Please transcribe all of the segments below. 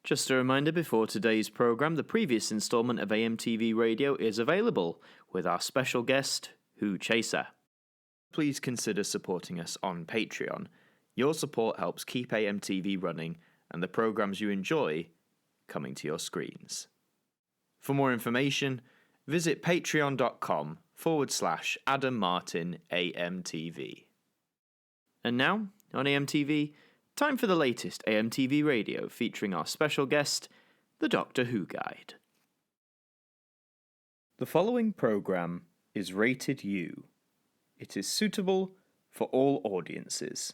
Just a reminder before today's programme, the previous instalment of AMTV Radio is available, with our special guest, Who Chaser. Please consider supporting us on Patreon. Your support helps keep AMTV running and the programmes you enjoy coming to your screens. For more information, visit patreon.com/Adam Martyn AMTV. And now, on AMTV, time for the latest AMTV Radio featuring our special guest, the Doctor Who Guide. The following programme is rated U. It is suitable for all audiences.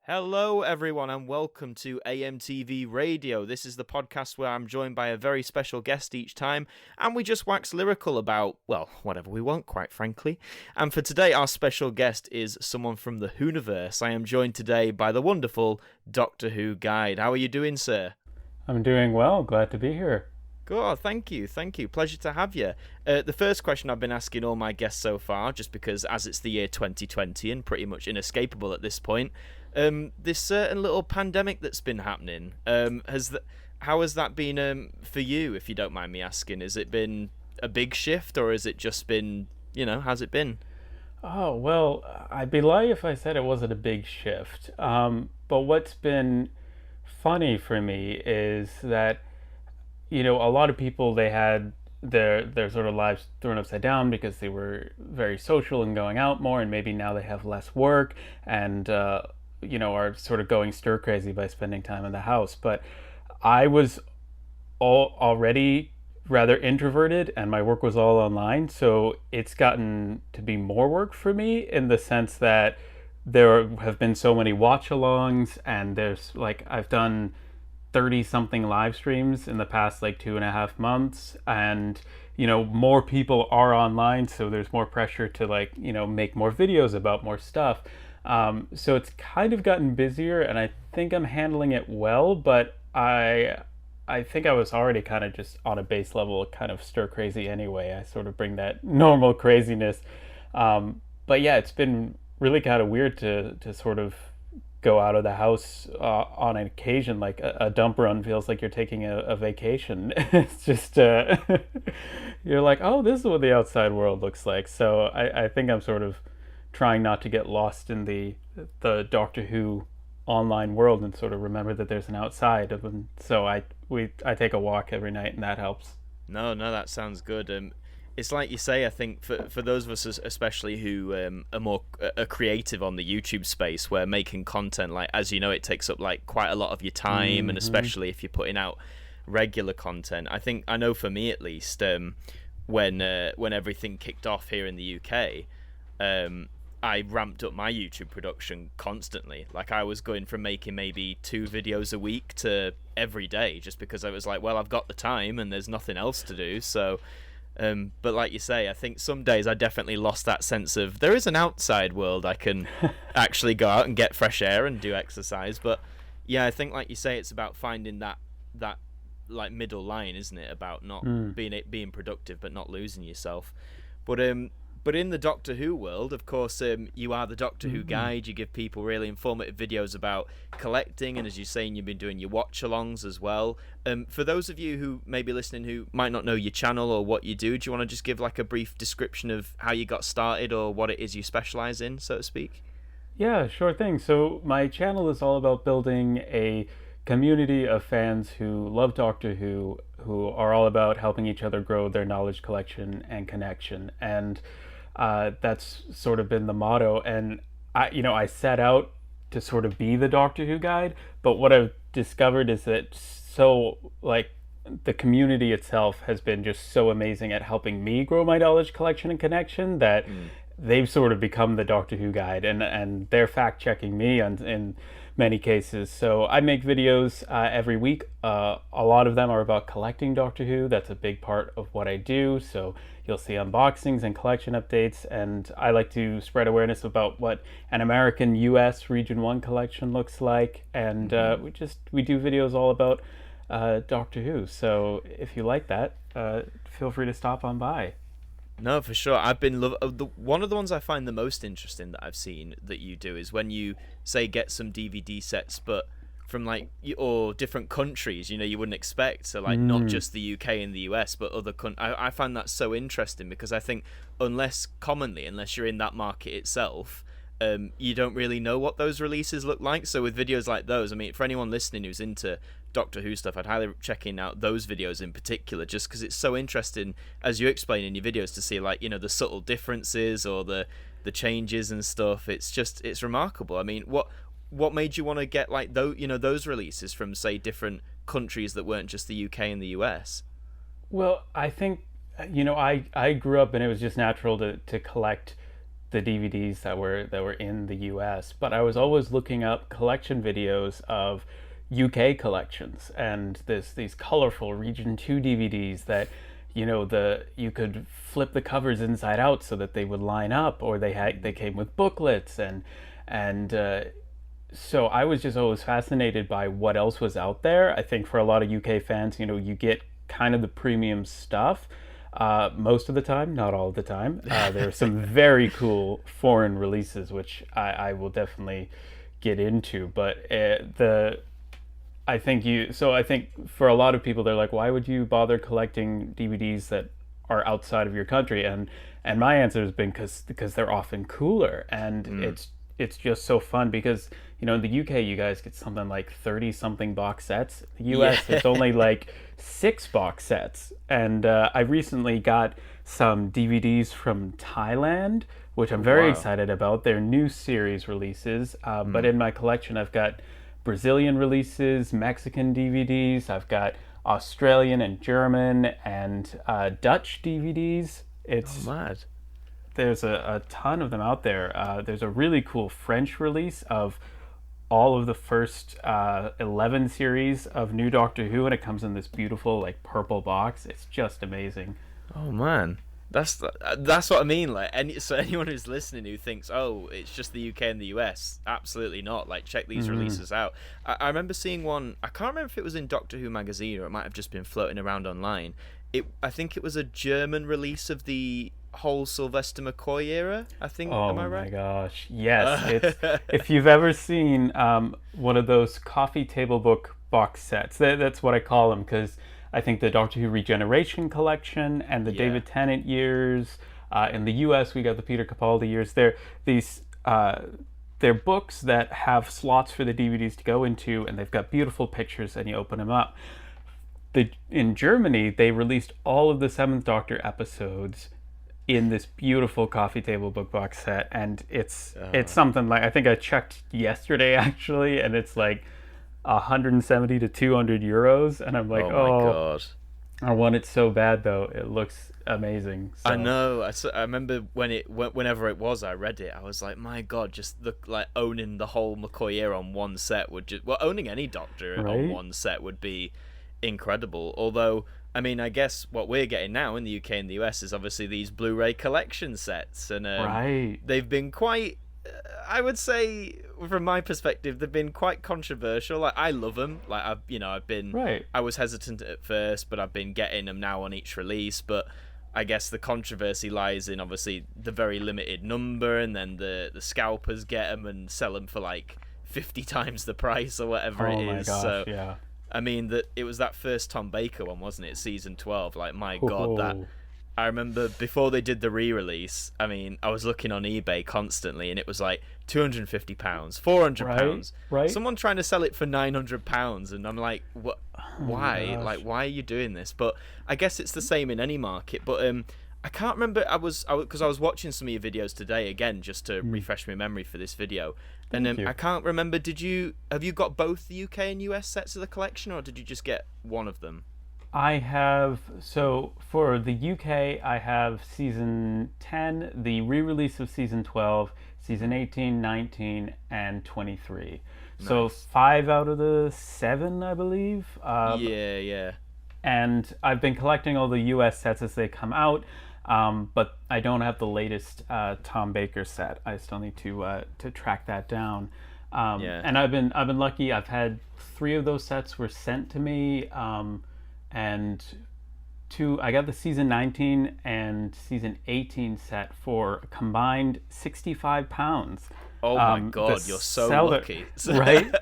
Hello everyone and welcome to AMTV Radio. This is the podcast where I'm joined by a very special guest each time and we just wax lyrical about, well, whatever we want, quite frankly. And for today our special guest is someone from the Whoniverse. I am joined today by the wonderful Doctor Who Guide. How are you doing, sir? I'm doing well, glad to be here. Good, thank you. Pleasure to have you. The first question I've been asking all my guests so far, just because as it's the year 2020 and pretty much inescapable at this point, this certain little pandemic that's been happening, how has that been for you, if you don't mind me asking? Has it been a big shift, or has it just been, how's it been? Oh, well, I'd be lying if I said it wasn't a big shift. But what's been funny for me is that, a lot of people, they had their sort of lives thrown upside down because they were very social and going out more, and maybe now they have less work and are sort of going stir crazy by spending time in the house. But I was already rather introverted and my work was all online, so it's gotten to be more work for me in the sense that there have been so many watch-alongs, and there's I've done 30 something live streams in the past 2.5 months, and more people are online, so there's more pressure to make more videos about more stuff. So it's kind of gotten busier, and I think I'm handling it well, but I think I was already kind of just on a base level kind of stir crazy anyway. I sort of bring that normal craziness. But yeah, it's been really kind of weird to sort of go out of the house on an occasion. Like a dump run feels like you're taking a vacation. It's just, you're like, oh, this is what the outside world looks like. So I think I'm sort of trying not to get lost in the Doctor Who online world and sort of remember that there's an outside of them. So I take a walk every night, and that helps. No, that sounds good. It's like you say, I think for those of us especially who are more creative on the YouTube space, where making content, as it takes up quite a lot of your time, and especially if you're putting out regular content. I know for me at least, when everything kicked off here in the UK, I ramped up my YouTube production constantly. I was going from making maybe 2 videos a week to every day, just because I was well, I've got the time and there's nothing else to do. So, but like you say, I think some days I definitely lost that sense of there is an outside world. I can actually go out and get fresh air and do exercise. But yeah, I think like you say, it's about finding that middle line, isn't it? About not being productive but not losing yourself. But in the Doctor Who world, of course, you are the Doctor Who Guide. You give people really informative videos about collecting, and as you're saying, you've been doing your watch-alongs as well. For those of you who may be listening who might not know your channel or what you do you want to just give a brief description of how you got started or what it is you specialize in, so to speak? Yeah, sure thing. So my channel is all about building a community of fans who love Doctor Who are all about helping each other grow their knowledge collection and connection. And that's sort of been the motto. And I set out to sort of be the Doctor Who Guide, but what I've discovered is that the community itself has been just so amazing at helping me grow my knowledge collection and connection that they've sort of become the Doctor Who Guide, and they're fact checking me in many cases. So I make videos every week. A lot of them are about collecting Doctor Who. That's a big part of what I do. So you'll see unboxings and collection updates, and I like to spread awareness about what an American US Region 1 collection looks like, and we do videos all about Doctor Who. So if you like that, feel free to stop on by. No, for sure. I've been one of the ones I find the most interesting that I've seen that you do is when you say get some DVD sets, but from like or different countries, you wouldn't expect. So like not just the UK and the US, but other I find that so interesting because I think unless you're in that market itself, you don't really know what those releases look like. So with videos like those, I mean, for anyone listening who's into Doctor Who stuff, I'd highly checking out those videos in particular, just because it's so interesting, as you explain in your videos, to see like the subtle differences or the changes and stuff. It's remarkable. I mean, what made you want to get like those releases from say different countries that weren't just the UK and the US? Well, I think I grew up and it was just natural to collect the DVDs that were in the US, but I was always looking up collection videos of UK collections, and these colorful Region 2 DVDs that you could flip the covers inside out so that they would line up, or they came with booklets, and so I was just always fascinated by what else was out there. I think for a lot of UK fans, you get kind of the premium stuff most of the time, not all the time. There are some very cool foreign releases, which I will definitely get into. But I think for a lot of people, they're like, why would you bother collecting DVDs that are outside of your country? And my answer has been because they're often cooler, and it's just so fun because in the UK you guys get something like 30 something box sets. In the US it's only like 6 box sets, and I recently got some DVDs from Thailand, which I'm very excited about. They're new series releases, but in my collection I've got Brazilian releases, Mexican DVDs, I've got Australian and German and Dutch DVDs. It's mad. There's a ton of them out there. There's a really cool French release of all of the first 11 series of New Doctor Who, and it comes in this beautiful like purple box. It's just amazing. Oh man, that's what I mean. Like, so anyone who's listening who thinks, oh, it's just the UK and the US, absolutely not. Like, check these releases out. I remember seeing one. I can't remember if it was in Doctor Who magazine or it might have just been floating around online. I think it was a German release of the whole Sylvester McCoy era, I think. Am I right? Oh my gosh, yes. If you've ever seen one of those coffee table book box sets, that's what I call them, because I think the Doctor Who Regeneration collection and the David Tennant years, in the US we got the Peter Capaldi years. They're books that have slots for the DVDs to go into, and they've got beautiful pictures, and you open them up. In Germany, they released all of the 7th Doctor episodes in this beautiful coffee table book box set, and it's something like, I think I checked yesterday actually, and it's like 170 to 200 euros, and I'm like, oh my god, I want it so bad though. It looks amazing. So. I know. I remember whenever it was, I read it. I was like, my god, just owning the whole McCoy era on one set would just owning any Doctor on one set would be incredible. Although, I mean, I guess what we're getting now in the UK and the US is obviously these Blu-ray collection sets, and they've been quite, I would say, from my perspective, they've been quite controversial. Like, I love them. Like, I was hesitant at first, but I've been getting them now on each release. But I guess the controversy lies in obviously the very limited number, and then the scalpers get them and sell them for like 50 times the price or whatever it is. Oh my gosh, so, yeah. I mean, it was that first Tom Baker one, wasn't it? Season 12. Like, my God, that... I remember before they did the re-release, I mean, I was looking on eBay constantly, and it was like £250, £400. Right. Someone trying to sell it for £900, and I'm like, what? Why? Like, why are you doing this? But I guess it's the same in any market. But I can't remember. Because I was watching some of your videos today again, just to refresh my memory for this video. And I can't remember. Have you got both the UK and US sets of the collection, or did you just get one of them? I have, so for the UK, I have season 10, the re-release of season 12, season 18, 19, and 23. Nice. So 5 out of the 7, I believe. Yeah. And I've been collecting all the US sets as they come out, but I don't have the latest Tom Baker set. I still need to track that down. And I've been lucky. I've had 3 of those sets were sent to me. And I got the season 19 and season 18 set for a combined £65. Oh my God, you're so lucky. Right?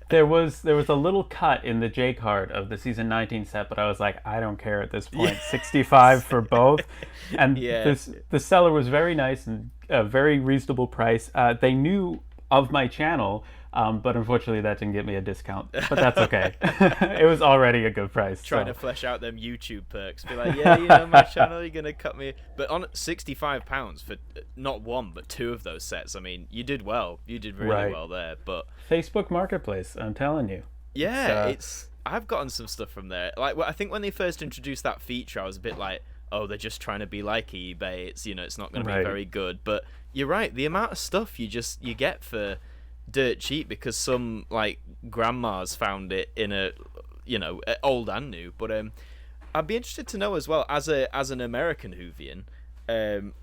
There was a little cut in the J card of the season 19 set, but I was like, I don't care at this point. 65 for both. And the seller was very nice and a very reasonable price. They knew of my channel, but unfortunately that didn't get me a discount. But that's okay. It was already a good price. Trying to flesh out them YouTube perks. Be like, yeah, you know, my channel, you're going to cut me. But on £65 for not one, but two of those sets, I mean, you did well. You did really well there. But Facebook Marketplace, I'm telling you. Yeah, I've gotten some stuff from there. Like, I think when they first introduced that feature, I was a bit like, oh, they're just trying to be like eBay. It's, you know, it's not going to be very good. But you're right. The amount of stuff you get for dirt cheap because some like grandmas found it in a, you know, old and new. But I'd be interested to know as well, as an American Whovian,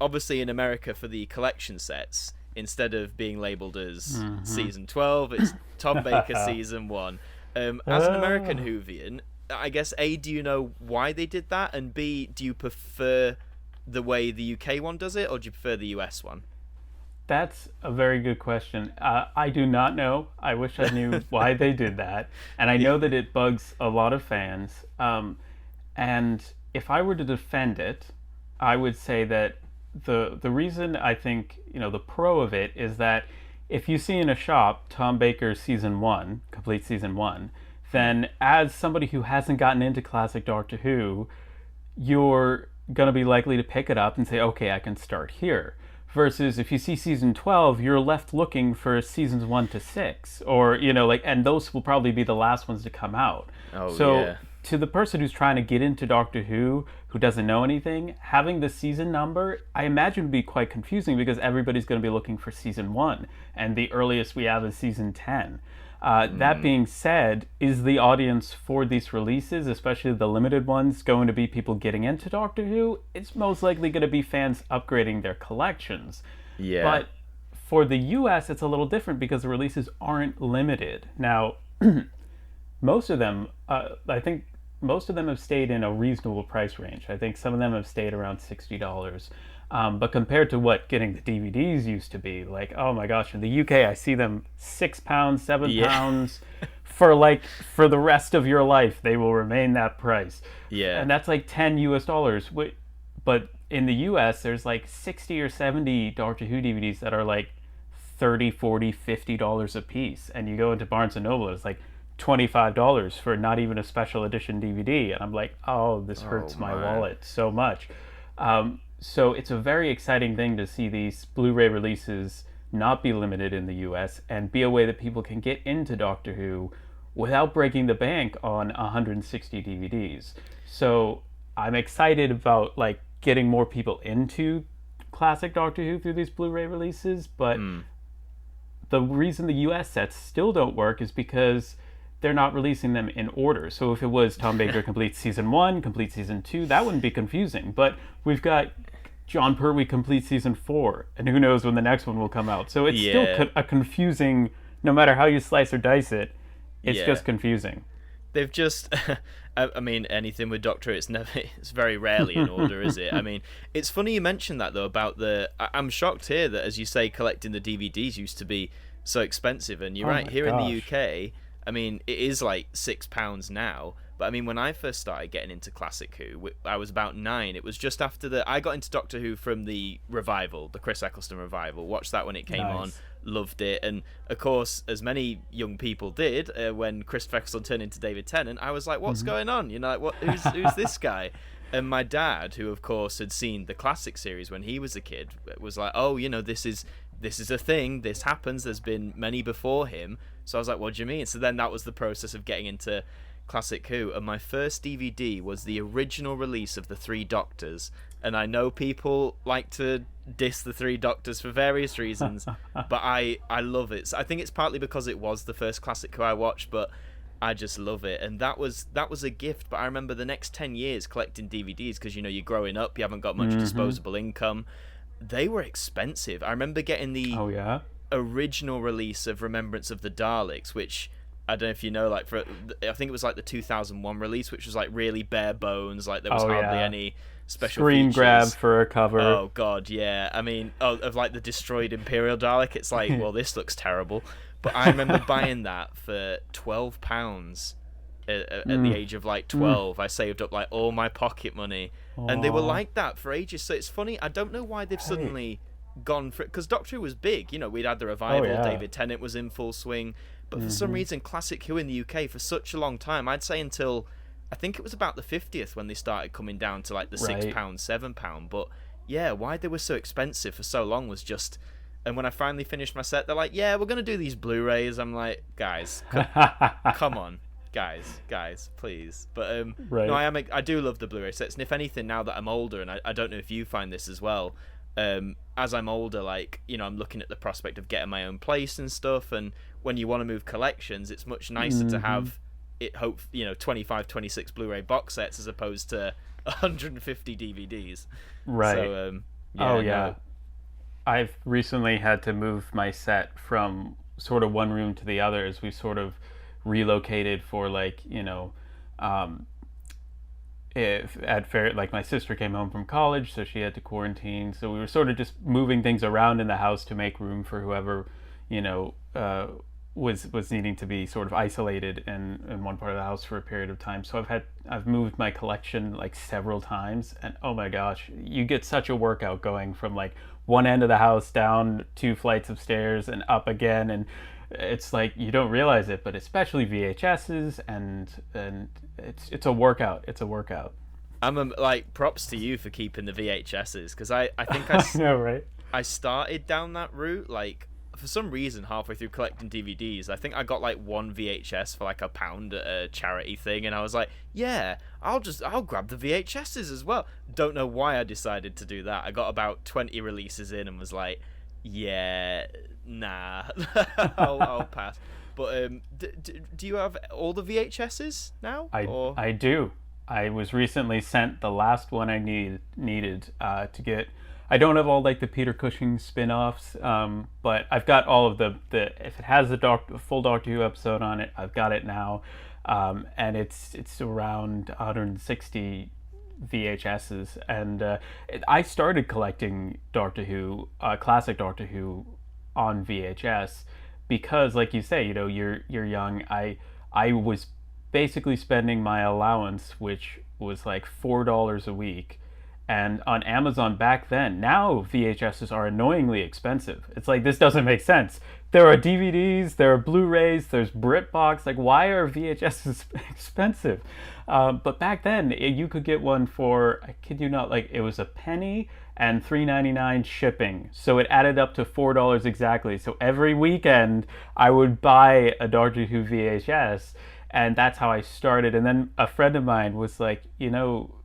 obviously in America for the collection sets, instead of being labeled as season 12, it's Tom Baker season 1. As an American Whovian, I guess, A, do you know why they did that? And B, do you prefer the way the UK one does it, or do you prefer the US one? That's a very good question. I do not know. I wish I knew why they did that. And I know that it bugs a lot of fans. And if I were to defend it, I would say that the reason I think, you know, the pro of it is that if you see in a shop Tom Baker season 1, complete season 1, then as somebody who hasn't gotten into classic Doctor Who, you're going to be likely to pick it up and say, okay, I can start here. Versus if you see season 12, you're left looking for seasons 1 to 6, or, you know, like, and those will probably be the last ones to come out. To the person who's trying to get into Doctor Who doesn't know anything, having the season number, I imagine would be quite confusing because everybody's going to be looking for season 1, and the earliest we have is season 10. That being said, is the audience for these releases, especially the limited ones, going to be people getting into Doctor Who? It's most likely going to be fans upgrading their collections. Yeah. But for the US, it's a little different because the releases aren't limited. Now, most of them, I think most of them have stayed in a reasonable price range. I think some of them have stayed around $60. But compared to what getting the DVDs used to be, like, oh my gosh, in the UK I see them £6, £7 for the rest of your life. They will remain that price. Yeah. And that's like $10. But in the US, there's like 60 or 70 Doctor Who DVDs that are like $30, $40, $50 a piece. And you go into Barnes & Noble, it's like $25 for not even a special edition DVD. And I'm like, oh, this hurts my wallet so much. So it's a very exciting thing to see these Blu-ray releases not be limited in the US and be a way that people can get into Doctor Who without breaking the bank on 160 DVDs. So I'm excited about like getting more people into classic Doctor Who through these Blu-ray releases, but the reason the US sets still don't work is because they're not releasing them in order. So if it was Tom Baker complete season 1, complete season 2, that wouldn't be confusing. But we've got John Pertwee complete season 4, and who knows when the next one will come out. So it's still a confusing, no matter how you slice or dice it, it's just confusing. They've just, I mean, anything with Doctor, it's very rarely in order, is it? I mean, it's funny you mentioned that though about I'm shocked here that, as you say, collecting the DVDs used to be so expensive, and you're right, here in the UK, I mean, it is like £6 now. But I mean, when I first started getting into Classic Who, I was about 9. It was just after I got into Doctor Who from the revival, the Chris Eccleston revival. Watched that when it came on, loved it. And of course, as many young people did, when Chris Eccleston turned into David Tennant, I was like, what's going on? You know, like, who's this guy? And my dad, who of course had seen the classic series when he was a kid, was like, oh, you know, this is a thing, this happens, there's been many before him. So I was like, what do you mean? So then that was the process of getting into Classic Who, and my first DVD was the original release of the Three Doctors. And I know people like to diss the Three Doctors for various reasons, but I love it. So I think it's partly because it was the first Classic Who I watched, but I just love it. And that was a gift. But I remember the next 10 years collecting DVDs, because, you know, you're growing up, you haven't got much disposable income. They were expensive. I remember getting the original release of Remembrance of the Daleks, which I don't know if you know, like I think it was like the 2001 release, which was like really bare bones, like there was Oh hardly yeah. any special Screen features. grab for a cover. Oh god, yeah. I mean, of like the destroyed Imperial Dalek, it's like, well, this looks terrible. But I remember buying that for £12 at the age of like 12. I saved up like all my pocket money, and they were like that for ages. So it's funny. I don't know why they've suddenly gone for it, because Doctor Who was big. You know, we'd had the revival. David Tennant was in full swing, but for some reason, Classic Who in the UK for such a long time, I'd say until I think it was about the 50th when they started coming down to like the £6, £7. But yeah, why they were so expensive for so long was just. And when I finally finished my set, they're like, "Yeah, we're gonna do these Blu-rays." I'm like, "Guys, come on, guys, please." But no, I do love the Blu-ray sets, and if anything, now that I'm older, and I don't know if you find this as well, as I'm older, like, you know, I'm looking at the prospect of getting my own place and stuff, and when you want to move collections, it's much nicer to have it 25, 26 Blu-ray box sets as opposed to 150 DVDs. Right. So, No. I've recently had to move my set from sort of one room to the other as we sort of relocated for, like, you know, if at fair, like, my sister came home from college, so she had to quarantine, so we were sort of just moving things around in the house to make room for whoever, you know, was needing to be sort of isolated in one part of the house for a period of time. So I've moved my collection like several times, and oh my gosh, you get such a workout going from like one end of the house down 2 flights of stairs and up again, and it's like you don't realize it, but especially VHSs and it's a workout. It's a workout. I'm like, props to you for keeping the VHSs, because I think I know, right? I started down that route, like, for some reason halfway through collecting DVDs. I think I got like one VHS for like £1 at a charity thing, and I was like, yeah, I'll grab the VHSs as well. Don't know why I decided to do that. I got about 20 releases in and was like, yeah, nah, I'll pass. But do you have all the VHSs now? I do. I was recently sent the last one I needed to get. I don't have all like the Peter Cushing spin-offs, but I've got all of the if it has a full Doctor Who episode on it, I've got it now, and it's around 160 VHSs, and I started collecting Doctor Who, classic Doctor Who, on VHS because, like you say, you know, you're young. I was basically spending my allowance, which was like $4 a week. And on Amazon back then, now VHSs are annoyingly expensive. It's like, this doesn't make sense. There are DVDs, there are Blu-rays, there's BritBox. Like, why are VHSs expensive? But back then, you could get one for, I kid you not, like, it was a penny and $3.99 shipping. So it added up to $4 exactly. So every weekend, I would buy a Doctor Who VHS, and that's how I started. And then a friend of mine was like, you know,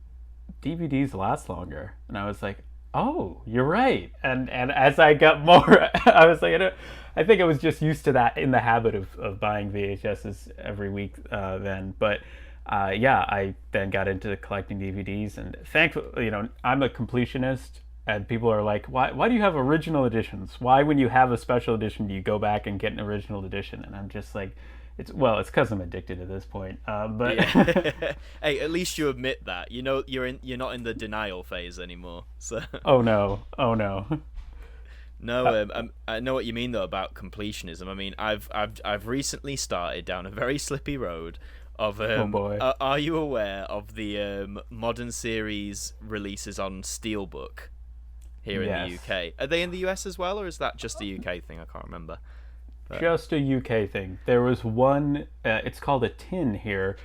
DVDs last longer, and I was like, oh, you're right. And as I got more, I was like, I think I was just used to that, in the habit of buying VHSs every week then. But yeah, I then got into collecting DVDs, and thankfully, you know, I'm a completionist, and people are like, why do you have original editions? Why, when you have a special edition, do you go back and get an original edition? And I'm just like, it's because I'm addicted at this point. But yeah. Hey, at least you admit that. You know, you're not in the denial phase anymore. So. Oh no. No, I know what you mean though about completionism. I mean, I've recently started down a very slippy road of. Oh boy. Are you aware of the modern series releases on Steelbook here in the UK? Are they in the US as well, or is that just a UK thing? I can't remember. Just a UK thing. There was one, it's called a tin here,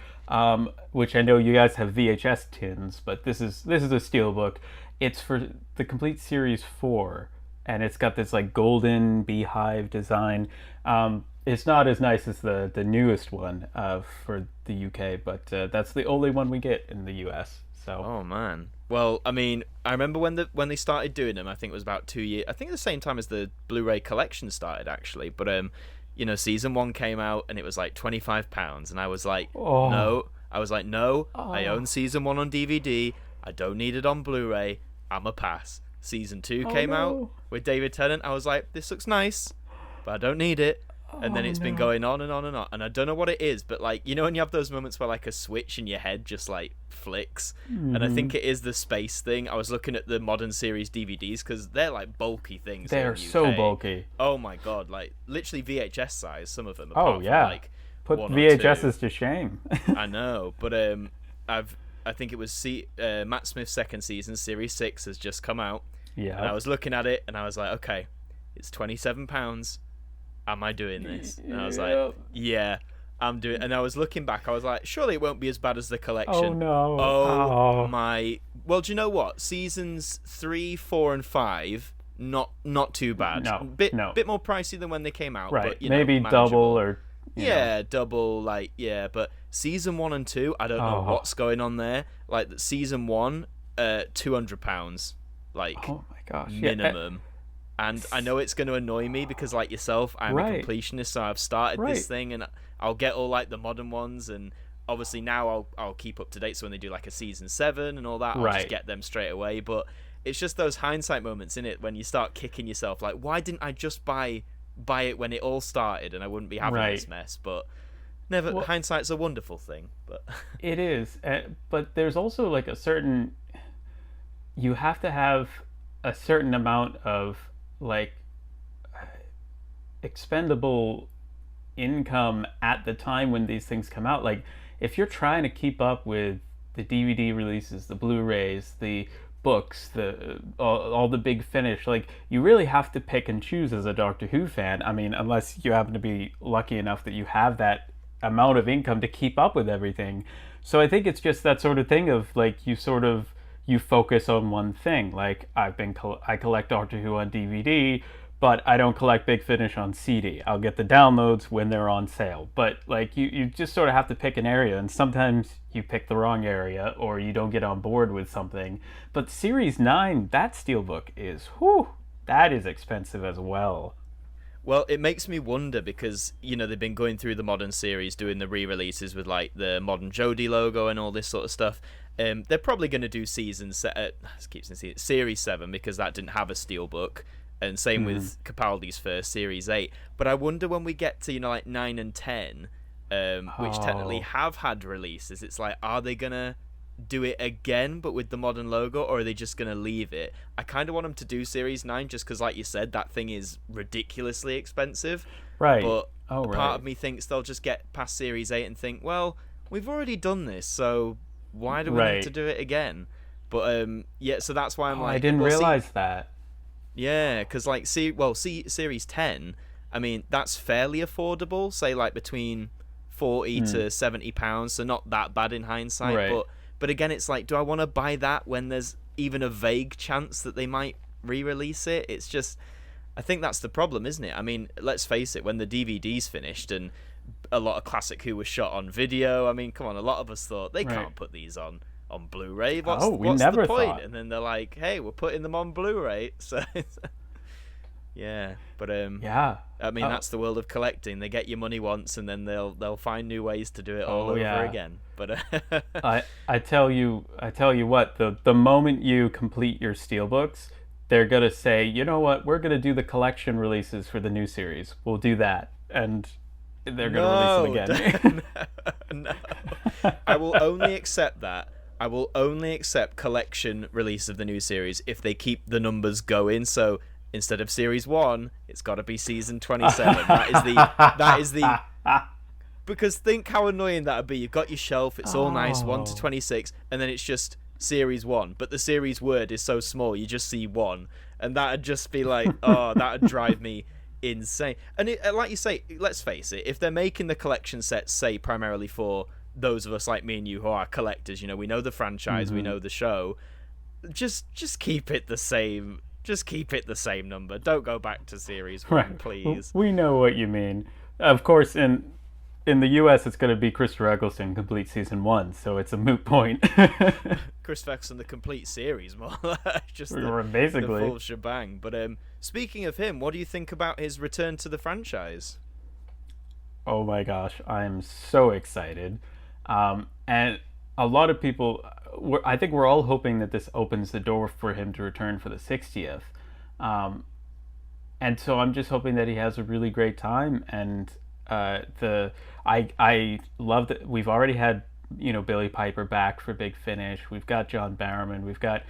which I know you guys have VHS tins, but this is a steelbook. It's for the complete series 4, and it's got this like golden beehive design. It's not as nice as the newest one for the UK, but that's the only one we get in the US. So. Oh man. Well, I mean, I remember when they started doing them. I think it was about 2 years. I think at the same time as the Blu-ray collection started, actually. But you know, season 1 came out and it was like £25, and I was like, no. I was like, no. I own season 1 on DVD. I don't need it on Blu-ray. I'm a pass. Season 2 came out with David Tennant. I was like, this looks nice, but I don't need it. And then Oh it's been no. going on and on and on, and I don't know what it is, but like, you know when you have those moments where like a switch in your head just like flicks, and I think it is the space thing. I was looking at the modern series DVDs because they're like bulky things. They Here are in the so UK. bulky. Oh my god, like literally VHS size. Some of them, Oh apart from yeah. like Put one or two. VHSs to shame. I know, but I think it was Matt Smith's second season, Series 6 has just come out. Yeah. And I was looking at it and I was like, okay, it's £27. Am I doing this? And I was like, yeah, I'm doing. And I was looking back, I was like, surely it won't be as bad as the collection. Oh no. Oh my. Well, do you know what? Seasons 3, 4, and 5, not too bad. No. Bit more pricey than when they came out. Right. But, Maybe manageable. double or. Yeah, double, like, yeah, but season 1 and 2, I don't know what's going on there. Like, season 1, £200, like, Oh my gosh. minimum. And I know it's going to annoy me because, like yourself, I'm a completionist, so I've started this thing, and I'll get all, like, the modern ones, and obviously now I'll keep up to date, so when they do, like, a season 7 and all that, I'll just get them straight away, but it's just those hindsight moments, innit, when you start kicking yourself, like, why didn't I just buy it when it all started and I wouldn't be having this mess? But hindsight's a wonderful thing. But it is, but there's also like a certain, you have to have a certain amount of like expendable income at the time when these things come out. Like if you're trying to keep up with the DVD releases, the Blu-rays, the books, the all the big finish, like you really have to pick and choose as a Doctor Who fan. I mean, unless you happen to be lucky enough that you have that amount of income to keep up with everything. So I think it's just that sort of thing of like you focus on one thing. Like I collect Doctor Who on DVD, but I don't collect Big Finish on CD. I'll get the downloads when they're on sale. But like you just sort of have to pick an area, and sometimes you pick the wrong area or you don't get on board with something. But Series 9, that steelbook is, that is expensive as well. Well, it makes me wonder because, they've been going through the modern series, doing the re-releases with, like, the modern Jodie logo and all this sort of stuff. They're probably going to do Series 7 because that didn't have a steelbook. And same with Capaldi's first, Series 8. But I wonder when we get to, like, 9 and 10, which technically have had releases, it's like, are they going to do it again but with the modern logo, or are they just going to leave it? I kind of want them to do Series 9 just because, like you said, that thing is ridiculously expensive. Right. But part of me thinks they'll just get past Series 8 and think, well, we've already done this, so why do we need to do it again? But so that's why I'm like, I didn't realize that. Yeah, because like Series 10, I mean, that's fairly affordable, say like between £40 to £70, so not that bad in hindsight. But again, it's like, do I want to buy that when there's even a vague chance that they might re-release it? It's just, I think that's the problem, isn't it? I mean, let's face it, when the DVD's finished and a lot of Classic Who was shot on video, I mean, come on, a lot of us thought they can't put these on Blu-ray. What's the point? And then they're like, hey, we're putting them on Blu-ray. So yeah, but I mean, that's the world of collecting. They get your money once, and then they'll find new ways to do it all over again. But I tell you what, the moment you complete your steelbooks, they're gonna say, you know what, we're gonna do the collection releases for the new series. We'll do that, and they're gonna release them again. No. I will only accept that. I will only accept collection release of the new series if they keep the numbers going. So instead of Series 1, it's got to be Season 27. That is the because think how annoying that would be. You've got your shelf, it's all nice, 1 to 26, and then it's just Series 1. But the series word is so small, you just see 1. And that would just be like, that would drive me insane. And like you say, let's face it, if they're making the collection sets, say, primarily for those of us like me and you who are collectors, we know the franchise, we know the show, just keep it the same. Just keep it the same number. Don't go back to Series 1, please. We know what you mean. Of course, in the US, it's going to be Christopher Eccleston complete Season 1, so it's a moot point. Chris Eccleston, the complete series, more just basically the full shebang. But speaking of him, what do you think about his return to the franchise? Oh my gosh, I'm so excited. And a lot of people, I think we're all hoping that this opens the door for him to return for the 60th. and so I'm just hoping that he has a really great time. And I love that we've already had Billy Piper back for Big Finish. We've got John Barrowman. We've got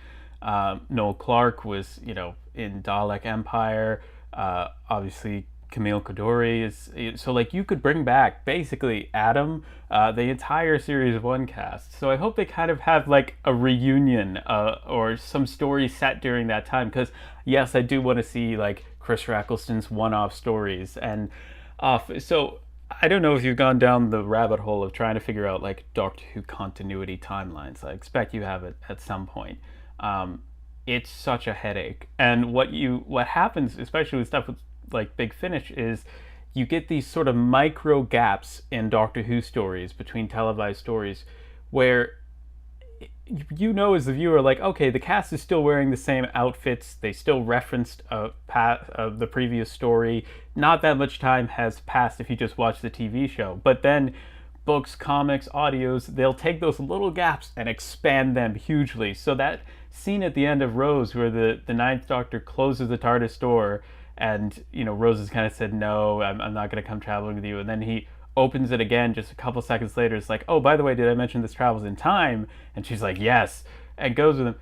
Noel Clarke was in Dalek Empire. Obviously Camille Koduri is so like you could bring back basically Adam, the entire series one cast. So I hope they kind of have like a reunion or some story set during that time, because yes, I do want to see like Chris Eccleston's one-off stories. And so I don't know if you've gone down the rabbit hole of trying to figure out like Doctor Who continuity timelines. I expect you have it at some point. It's such a headache, and what happens, especially with stuff with like Big Finish, is you get these sort of micro gaps in Doctor Who stories between televised stories where as the viewer, like, okay, the cast is still wearing the same outfits, they still referenced the previous story, not that much time has passed if you just watch the TV show, but then books, comics, audios, they'll take those little gaps and expand them hugely. So that scene at the end of Rose where the Ninth Doctor closes the TARDIS door and Rose has kind of said, no, I'm not going to come traveling with you, and then he opens it again just a couple seconds later. It's like, oh, by the way, did I mention this travels in time? And she's like, yes, and goes with him.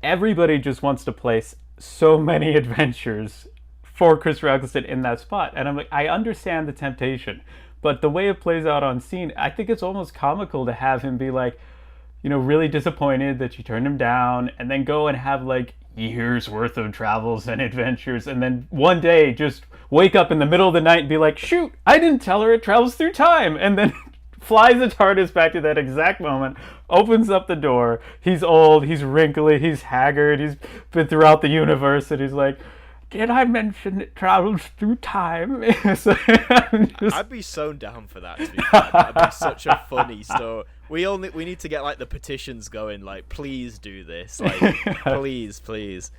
Everybody just wants to place so many adventures for Chris Eccleston in that spot, and I'm like, I understand the temptation, but the way it plays out on scene, I think it's almost comical to have him be like, really disappointed that you turned him down, and then go and have like years worth of travels and adventures, and then one day just wake up in the middle of the night and be like, shoot, I didn't tell her it travels through time, and then flies the TARDIS back to that exact moment, opens up the door, he's old, he's wrinkly, he's haggard, he's been throughout the universe, and he's like, did I mention it travels through time? So, I'd be so down for that, to be fair. That'd be such a funny story. We need to get like the petitions going, like, please do this, like, please.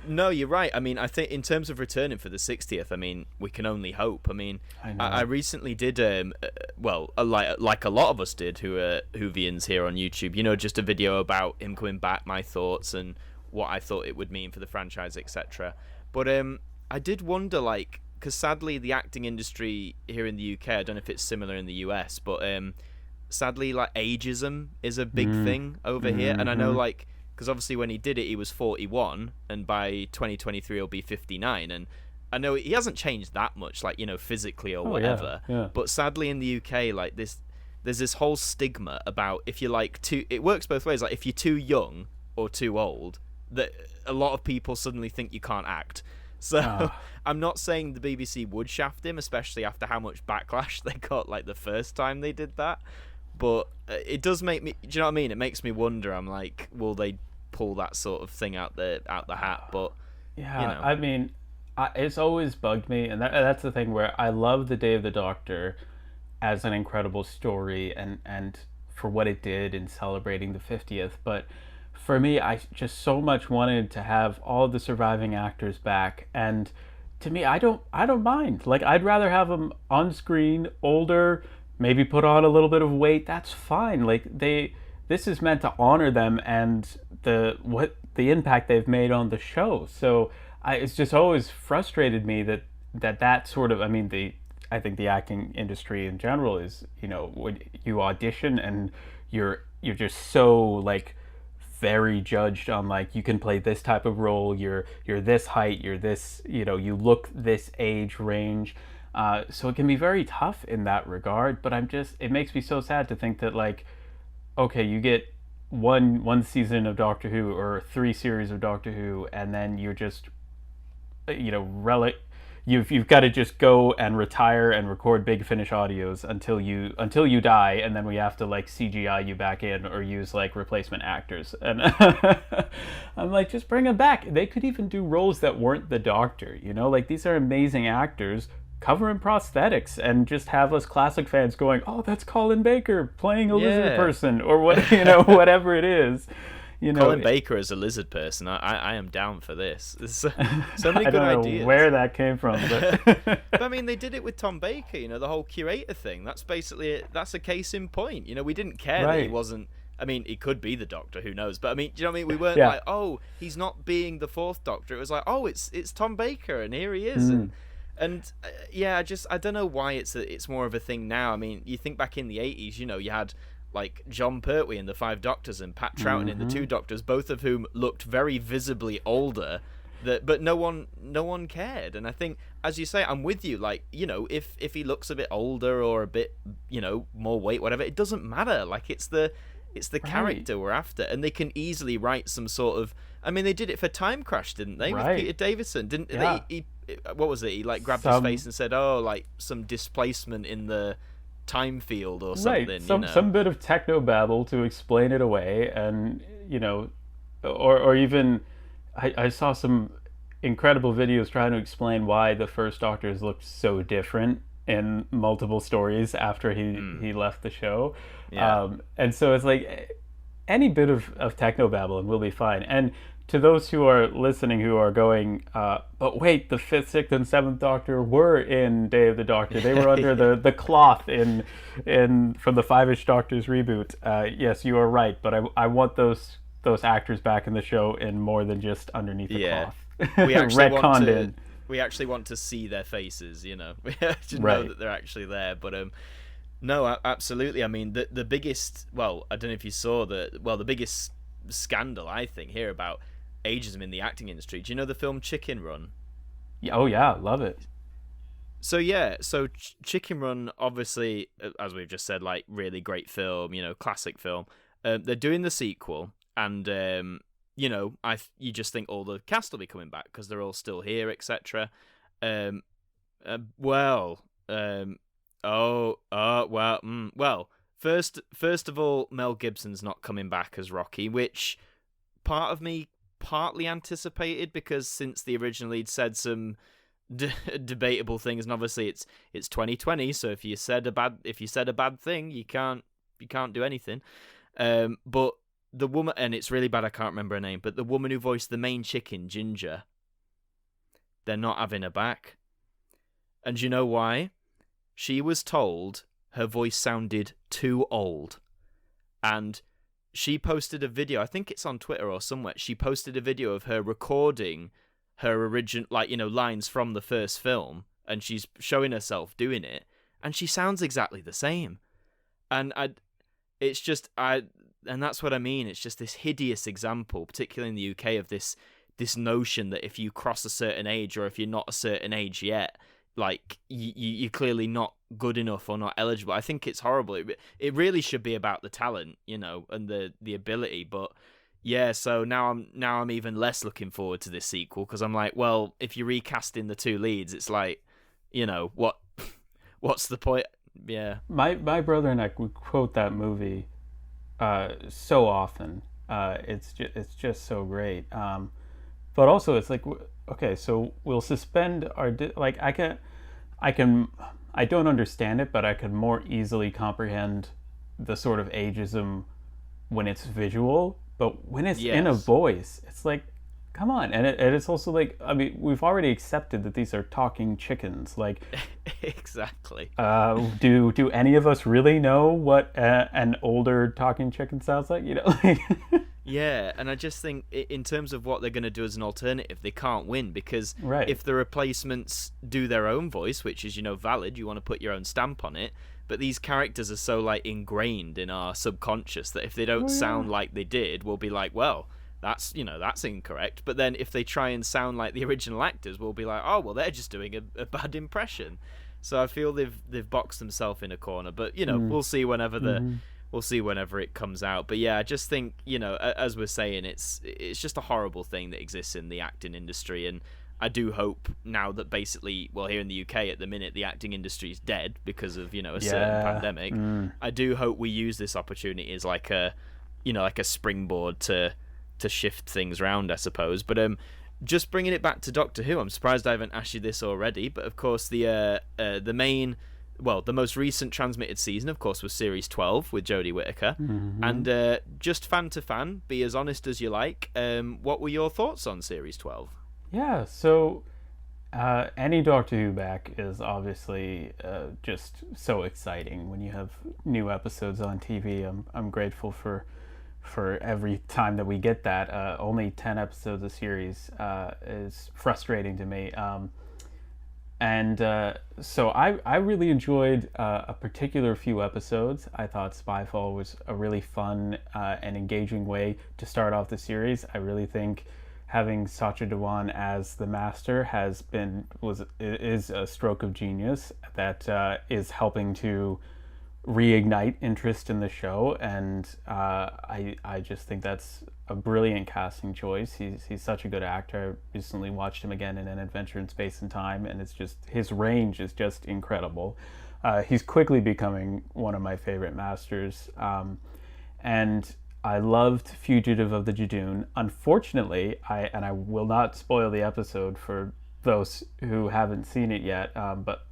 No, you're right. I mean, I think in terms of returning for the 60th, I mean, we can only hope. I mean, I recently did, like a lot of us did who are Whovians here on YouTube, just a video about him coming back, my thoughts and what I thought it would mean for the franchise, etc. But I did wonder, like, because sadly the acting industry here in the UK, I don't know if it's similar in the US, but sadly, like, ageism is a big thing over here. And I know, like, because obviously when he did it, he was 41, and by 2023 he'll be 59. And I know he hasn't changed that much, like, physically or whatever. Yeah. But sadly in the UK, like, there's this whole stigma about if you're like it works both ways. Like, if you're too young or too old, that a lot of people suddenly think you can't act. So I'm not saying the BBC would shaft him, especially after how much backlash they got like the first time they did that. But it does make me, do you know what I mean? It makes me wonder. I'm like, will they pull that sort of thing out the hat? But yeah, I mean, it's always bugged me, and that's the thing where I love The Day of the Doctor as an incredible story and for what it did in celebrating the 50th, but for me, I just so much wanted to have all the surviving actors back, and to me, I don't mind. Like, I'd rather have them on screen, older, maybe put on a little bit of weight. That's fine. Like, this is meant to honor them and the impact they've made on the show. So it's just always frustrated me that sort of, I mean, I think the acting industry in general is, when you audition and you're just so like very judged on, like, you can play this type of role, you're this height, you're this, you look this age range, so it can be very tough in that regard. But it makes me so sad to think that, like, okay, you get one season of Doctor Who or 3 series of Doctor Who, and then you're just you've got to just go and retire and record Big Finish audios until you die, and then we have to like CGI you back in or use like replacement actors. And I'm like, just bring them back. They could even do roles that weren't the Doctor, like, these are amazing actors. Cover in prosthetics and just have us classic fans going, oh, that's Colin Baker playing a lizard person, or what, whatever it is. Colin Baker as a lizard person, I am down for this. There's so many good ideas. I don't know where that came from, but but I mean, they did it with Tom Baker, the whole curator thing. That's basically it. That's a case in point. We didn't care that he wasn't I mean, he could be the Doctor, who knows? But I mean, do you know what I mean? We weren't Yeah. like, oh, he's not being the fourth Doctor. It was like, oh, it's Tom Baker, and here he is. And yeah, I don't know why it's more of a thing now. I mean, you think back in the 80s, you know, you had like John Pertwee in the Five Doctors and Pat Troughton in the Two Doctors, both of whom looked very visibly older. But no one cared. And I think, as you say, I'm with you. Like, you know, if he looks a bit older or a bit, you know, more weight, whatever, it doesn't matter. Like, it's the character we're after, and they can easily write some sort of. I mean, they did it for Time Crash, didn't they? With Peter Davison, didn't they? What was it? He like grabbed his face and said, "Oh, like some displacement in the time field or something." Right, you know? some bit of techno babble to explain it away, and you know, or even I saw some incredible videos trying to explain why the first Doctors looked so different in multiple stories after he left the show. Yeah. And so it's like any bit of technobabble and we'll be fine. And to those who are listening who are going, but wait, the 5th, 6th, and 7th Doctor were in Day of the Doctor. They were under the cloth in from the Five-ish Doctors reboot. Yes, you are right, but I want those actors back in the show in more than just underneath the cloth. We actually Retconned we actually want to see their faces, you know. We have to know that they're actually there. But no, absolutely. I mean, the biggest, well, I don't know if you saw the biggest scandal, I think, here about ageism in the acting industry. Do you know the film Chicken Run? Oh yeah, love it. So Chicken Run, obviously, as we've just said, like really great film, you know, classic film. They're doing the sequel, and you know, you just think all the cast will be coming back because they're all still here, etc. Well, first of all, Mel Gibson's not coming back as Rocky, which part of me partly anticipated, because since the original he'd said some debatable things, and obviously it's 2020, so if you said a bad thing, you can't do anything. But the woman, and it's really bad, I can't remember her name, but the woman who voiced the main chicken, Ginger, they're not having her back. And you know why? She was told her voice sounded too old. And she posted a video, I think it's on Twitter or somewhere, she posted a video of her recording her original, like, you know, lines from the first film, and she's showing herself doing it, and she sounds exactly the same. And and that's what I mean. It's just this hideous example, particularly in the UK, of this notion that if you cross a certain age, or if you're not a certain age yet, like you're clearly not good enough or not eligible. I think it's horrible. It really should be about the talent, you know, and the ability. But yeah, so now I'm even less looking forward to this sequel, because I'm like, well, if you're recasting the two leads, it's like, you know, what's the point? Yeah. My brother and I would quote that movie so often. It's just so great. But also it's like, okay, so we'll suspend our I don't understand it, but I could more easily comprehend the sort of ageism when it's visual, but when it's in a voice, it's like, come on. And it's also like, I mean, we've already accepted that these are talking chickens. Like, exactly. Do any of us really know what an older talking chicken sounds like? You know. Yeah, and I just think in terms of what they're going to do as an alternative, they can't win, because if the replacements do their own voice, which is, you know, valid, you want to put your own stamp on it, but these characters are so like ingrained in our subconscious that if they don't sound like they did, we'll be like, well, that's incorrect. But then if they try and sound like the original actors, we'll be like, oh, well, they're just doing a bad impression. So I feel they've boxed themselves in a corner. But, you know, we'll see whenever it comes out. But yeah, I just think, you know, as we're saying, it's just a horrible thing that exists in the acting industry. And I do hope now that basically, well, here in the UK at the minute, the acting industry is dead because of, you know, a certain pandemic. I do hope we use this opportunity as like a springboard to shift things around, I suppose. But just bringing it back to Doctor Who, I'm surprised I haven't asked you this already, but of course the most recent transmitted season, of course, was Series 12 with Jodie Whittaker. And just fan to fan, be as honest as you like, what were your thoughts on Series 12? Yeah, so any Doctor Who back is obviously just so exciting when you have new episodes on TV. I'm grateful for for every time that we get that. Only 10 episodes of series is frustrating to me. So I really enjoyed a particular few episodes. I thought Spyfall was a really fun and engaging way to start off the series. I really think having Sacha Dhawan as the master is a stroke of genius that is helping to reignite interest in the show, and I just think that's a brilliant casting choice. He's such a good actor. I recently watched him again in An Adventure in Space and Time, and it's just, his range is just incredible. He's quickly becoming one of my favorite masters, and I loved Fugitive of the Judoon. Unfortunately, I will not spoil the episode for those who haven't seen it yet, but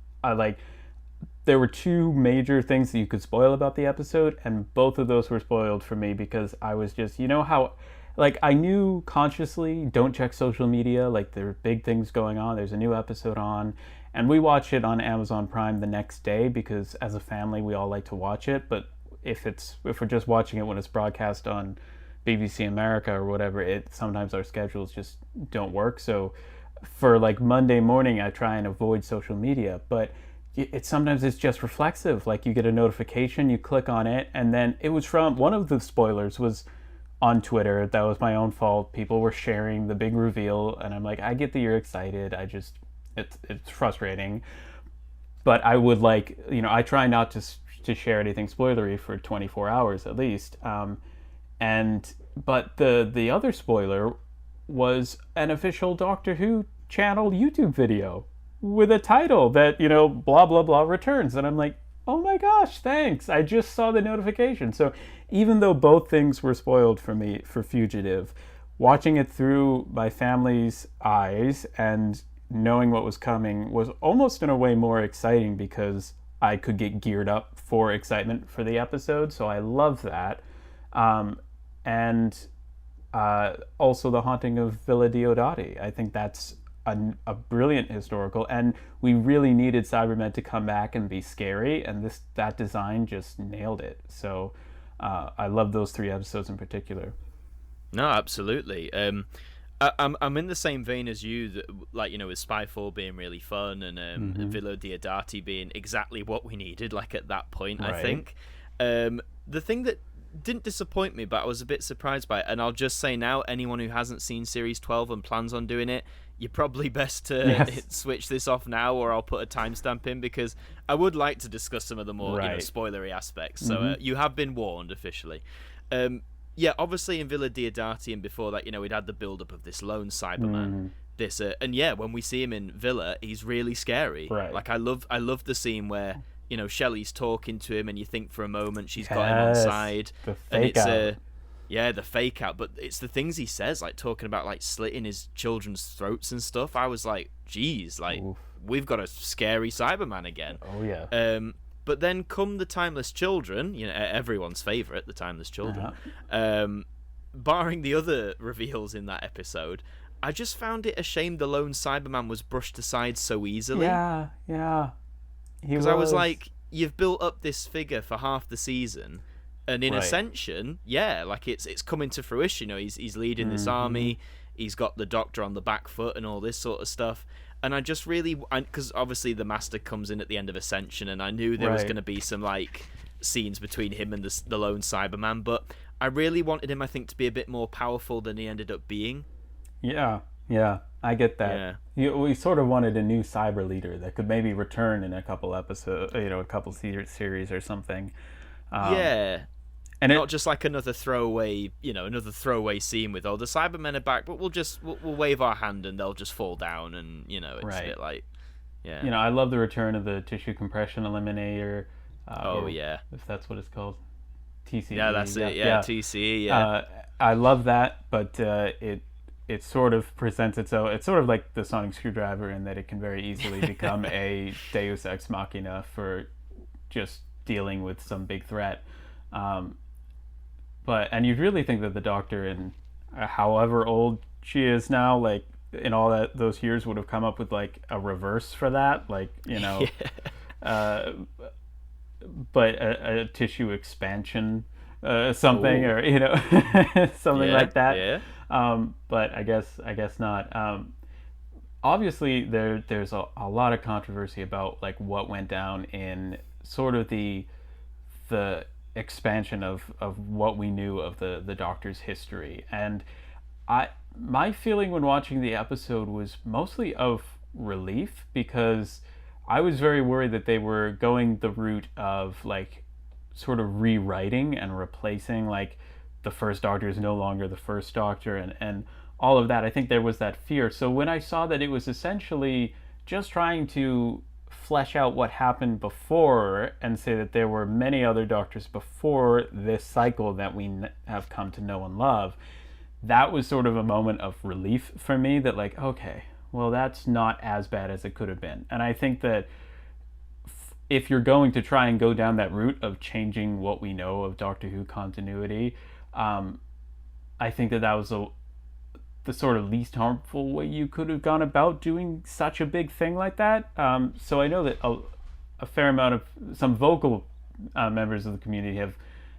there were two major things that you could spoil about the episode, and both of those were spoiled for me because I was just, how, I knew consciously, don't check social media, there are big things going on, there's a new episode on, and we watch it on Amazon Prime the next day because as a family we all like to watch it, but if we're just watching it when it's broadcast on BBC America or whatever, sometimes our schedules just don't work. So for Monday morning, I try and avoid social media, but sometimes it's just reflexive. You get a notification, you click on it, and then it was from one of the spoilers was on Twitter. That was my own fault. People were sharing the big reveal, and I'm like, I get that you're excited. It's frustrating, but I would I try not to share anything spoilery for 24 hours at least. But the other spoiler was an official Doctor Who channel YouTube video with a title that, blah, blah, blah returns. And I'm like, oh my gosh, thanks. I just saw the notification. So even though both things were spoiled for me for Fugitive, watching it through my family's eyes and knowing what was coming was almost in a way more exciting because I could get geared up for excitement for the episode. So I love that. Also The Haunting of Villa Diodati. I think that's a brilliant historical, and we really needed Cybermen to come back and be scary, and that design just nailed it. So I love those three episodes in particular. No, absolutely. I'm in the same vein as you, that, with Spyfall being really fun and Villa Diodati being exactly what we needed, at that point, right. I think. The thing that didn't disappoint me, but I was a bit surprised by it, and I'll just say now, anyone who hasn't seen Series 12 and plans on doing it, you're probably best to switch this off now, or I'll put a timestamp in, because I would like to discuss some of the more spoilery aspects. So you have been warned officially. Obviously in Villa Diodati and before that, we'd had the build-up of this lone Cyberman. When we see him in Villa, he's really scary. Right. I love the scene where Shelley's talking to him, and you think for a moment she's got him on side, the fake out. The fake out, but it's the things he says, talking about slitting his children's throats and stuff. I was like, geez, we've got a scary Cyberman again. Oh yeah. But then come the Timeless Children, everyone's favorite, the Timeless Children. Barring the other reveals in that episode, I just found it a shame the lone Cyberman was brushed aside so easily. Yeah. Because I was like, you've built up this figure for half the season, and in Ascension, it's coming to fruition. He's leading this army. He's got the Doctor on the back foot and all this sort of stuff. And I just really, because obviously the Master comes in at the end of Ascension, and I knew there was going to be some scenes between him and the lone Cyberman, but I really wanted him, I think, to be a bit more powerful than he ended up being. Yeah, I get that. Yeah. We sort of wanted a new cyber leader that could maybe return in a couple episodes, a couple series or something. And not just another throwaway scene with, the Cybermen are back, but we'll wave our hand and they'll just fall down, and it's a bit I love the return of the tissue compression eliminator. If that's what it's called, TCE. Yeah, that's it. Yeah, TCE. Yeah. I love that, but it sort of presents itself. It's sort of like the sonic screwdriver in that it can very easily become a Deus Ex Machina for just dealing with some big threat. And you'd really think that the Doctor, in however old she is now, in all those years, would have come up with a reverse for that, but a tissue expansion something, Oh, or something yeah, like that. yeah. But I guess not. Obviously, there's a lot of controversy about like what went down in sort of the expansion of what we knew of the Doctor's history. And my feeling when watching the episode was mostly of relief, because I was very worried that they were going the route of like sort of rewriting and replacing, like the first Doctor is no longer the first Doctor, and all of that. I think there was that fear. So when I saw that it was essentially just trying to flesh out what happened before and say that there were many other Doctors before this cycle that we have come to know and love, that was sort of a moment of relief for me, that like, okay, well, that's not as bad as it could have been. And I think that if you're going to try and go down that route of changing what we know of Doctor Who continuity, I think that was the sort of least harmful way you could have gone about doing such a big thing like that. So I know that a fair amount of some vocal members of the community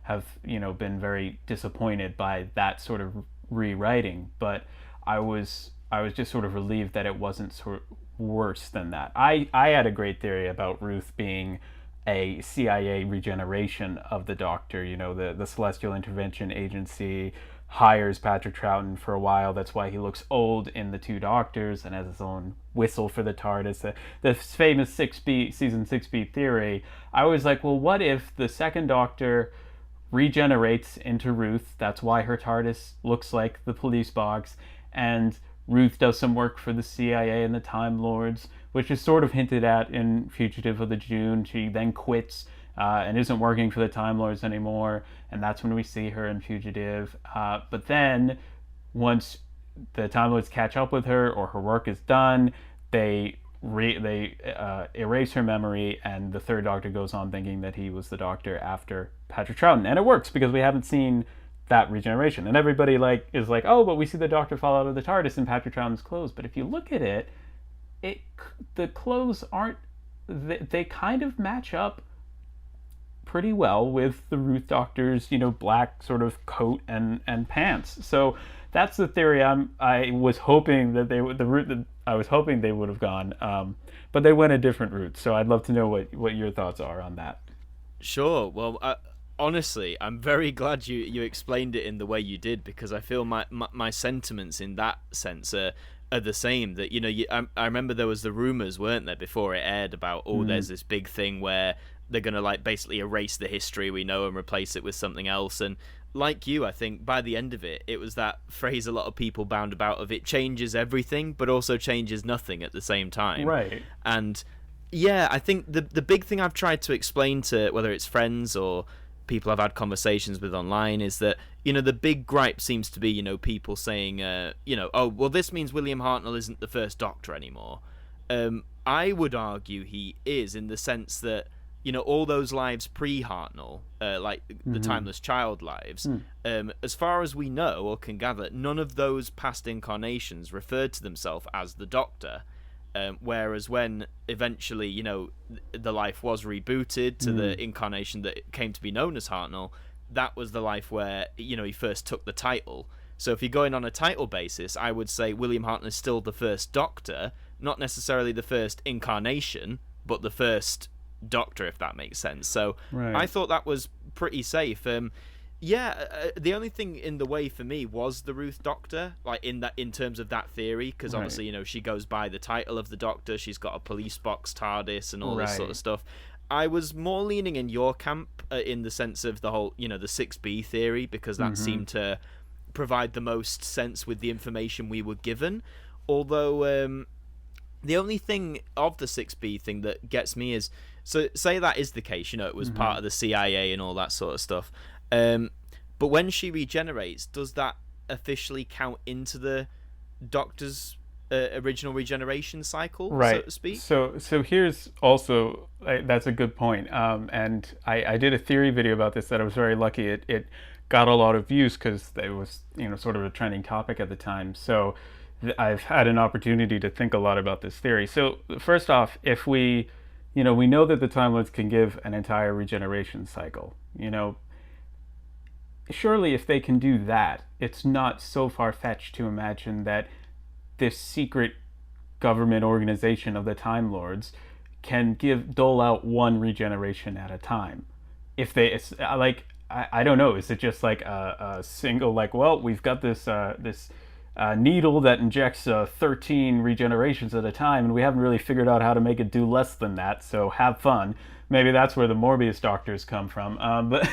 have been very disappointed by that sort of rewriting, but I was just sort of relieved that it wasn't sort of worse than that. I had a great theory about Ruth being a CIA regeneration of the Doctor. The Celestial Intervention Agency hires Patrick Troughton for a while. That's why he looks old in the Two Doctors and has his own whistle for the TARDIS. The famous season 6B theory. I was like, well, what if the second Doctor regenerates into Ruth? That's why her TARDIS looks like the police box. And Ruth does some work for the CIA and the Time Lords, which is sort of hinted at in Fugitive of the June. She then quits and isn't working for the Time Lords anymore, and that's when we see her in Fugitive. But then, once the Time Lords catch up with her or her work is done, they erase her memory, and the third Doctor goes on thinking that he was the Doctor after Patrick Troughton. And it works because we haven't seen that regeneration. And everybody is like, oh, but we see the Doctor fall out of the TARDIS in Patrick Troughton's clothes. But if you look at it, the clothes aren't... They kind of match up pretty well with the Ruth Doctor's, black sort of coat and pants. So that's the theory I was hoping that the route that I was hoping they would have gone. But they went a different route. So I'd love to know what your thoughts are on that. Sure. Well, honestly, I'm very glad you explained it in the way you did, because I feel my sentiments in that sense are the same. That I remember there was the rumors, weren't there, before it aired about there's this big thing where they're gonna like basically erase the history we know and replace it with something else. And like you, I think by the end of it, it was that phrase a lot of people bound about of it changes everything, but also changes nothing at the same time. Right. And yeah, I think the big thing I've tried to explain to whether it's friends or people I've had conversations with online is that, the big gripe seems to be, people saying, oh, well, this means William Hartnell isn't the first Doctor anymore. I would argue he is, in the sense that, all those lives pre-Hartnell, like the Timeless Child lives, as far as we know or can gather, none of those past incarnations referred to themselves as the Doctor. Whereas when eventually, the life was rebooted to the incarnation that came to be known as Hartnell, that was the life where, he first took the title. So if you're going on a title basis, I would say William Hartnell is still the first Doctor, not necessarily the first incarnation, but the first Doctor, if that makes sense. So right. I thought that was pretty safe. The only thing in the way for me was the Ruth Doctor, like in terms of that theory, because obviously, she goes by the title of the Doctor, she's got a police box TARDIS and all this sort of stuff. I was more leaning in your camp in the sense of the whole, the 6B theory, because that seemed to provide the most sense with the information we were given. Although the only thing of the 6B thing that gets me is, so say that is the case, it was part of the CIA and all that sort of stuff. But when she regenerates, does that officially count into the Doctor's original regeneration cycle, so to speak? So here's also, that's a good point. And I did a theory video about this that I was very lucky. It got a lot of views because it was, sort of a trending topic at the time. So I've had an opportunity to think a lot about this theory. So first off, if we know that the Time Lords can give an entire regeneration cycle, surely if they can do that, it's not so far-fetched to imagine that this secret government organization of the Time Lords can dole out one regeneration at a time. If they, it's like, I don't know, is it just like a single, like, well, we've got this needle that injects 13 regenerations at a time, and we haven't really figured out how to make it do less than that, so have fun. Maybe that's where the Morbius doctors come from. But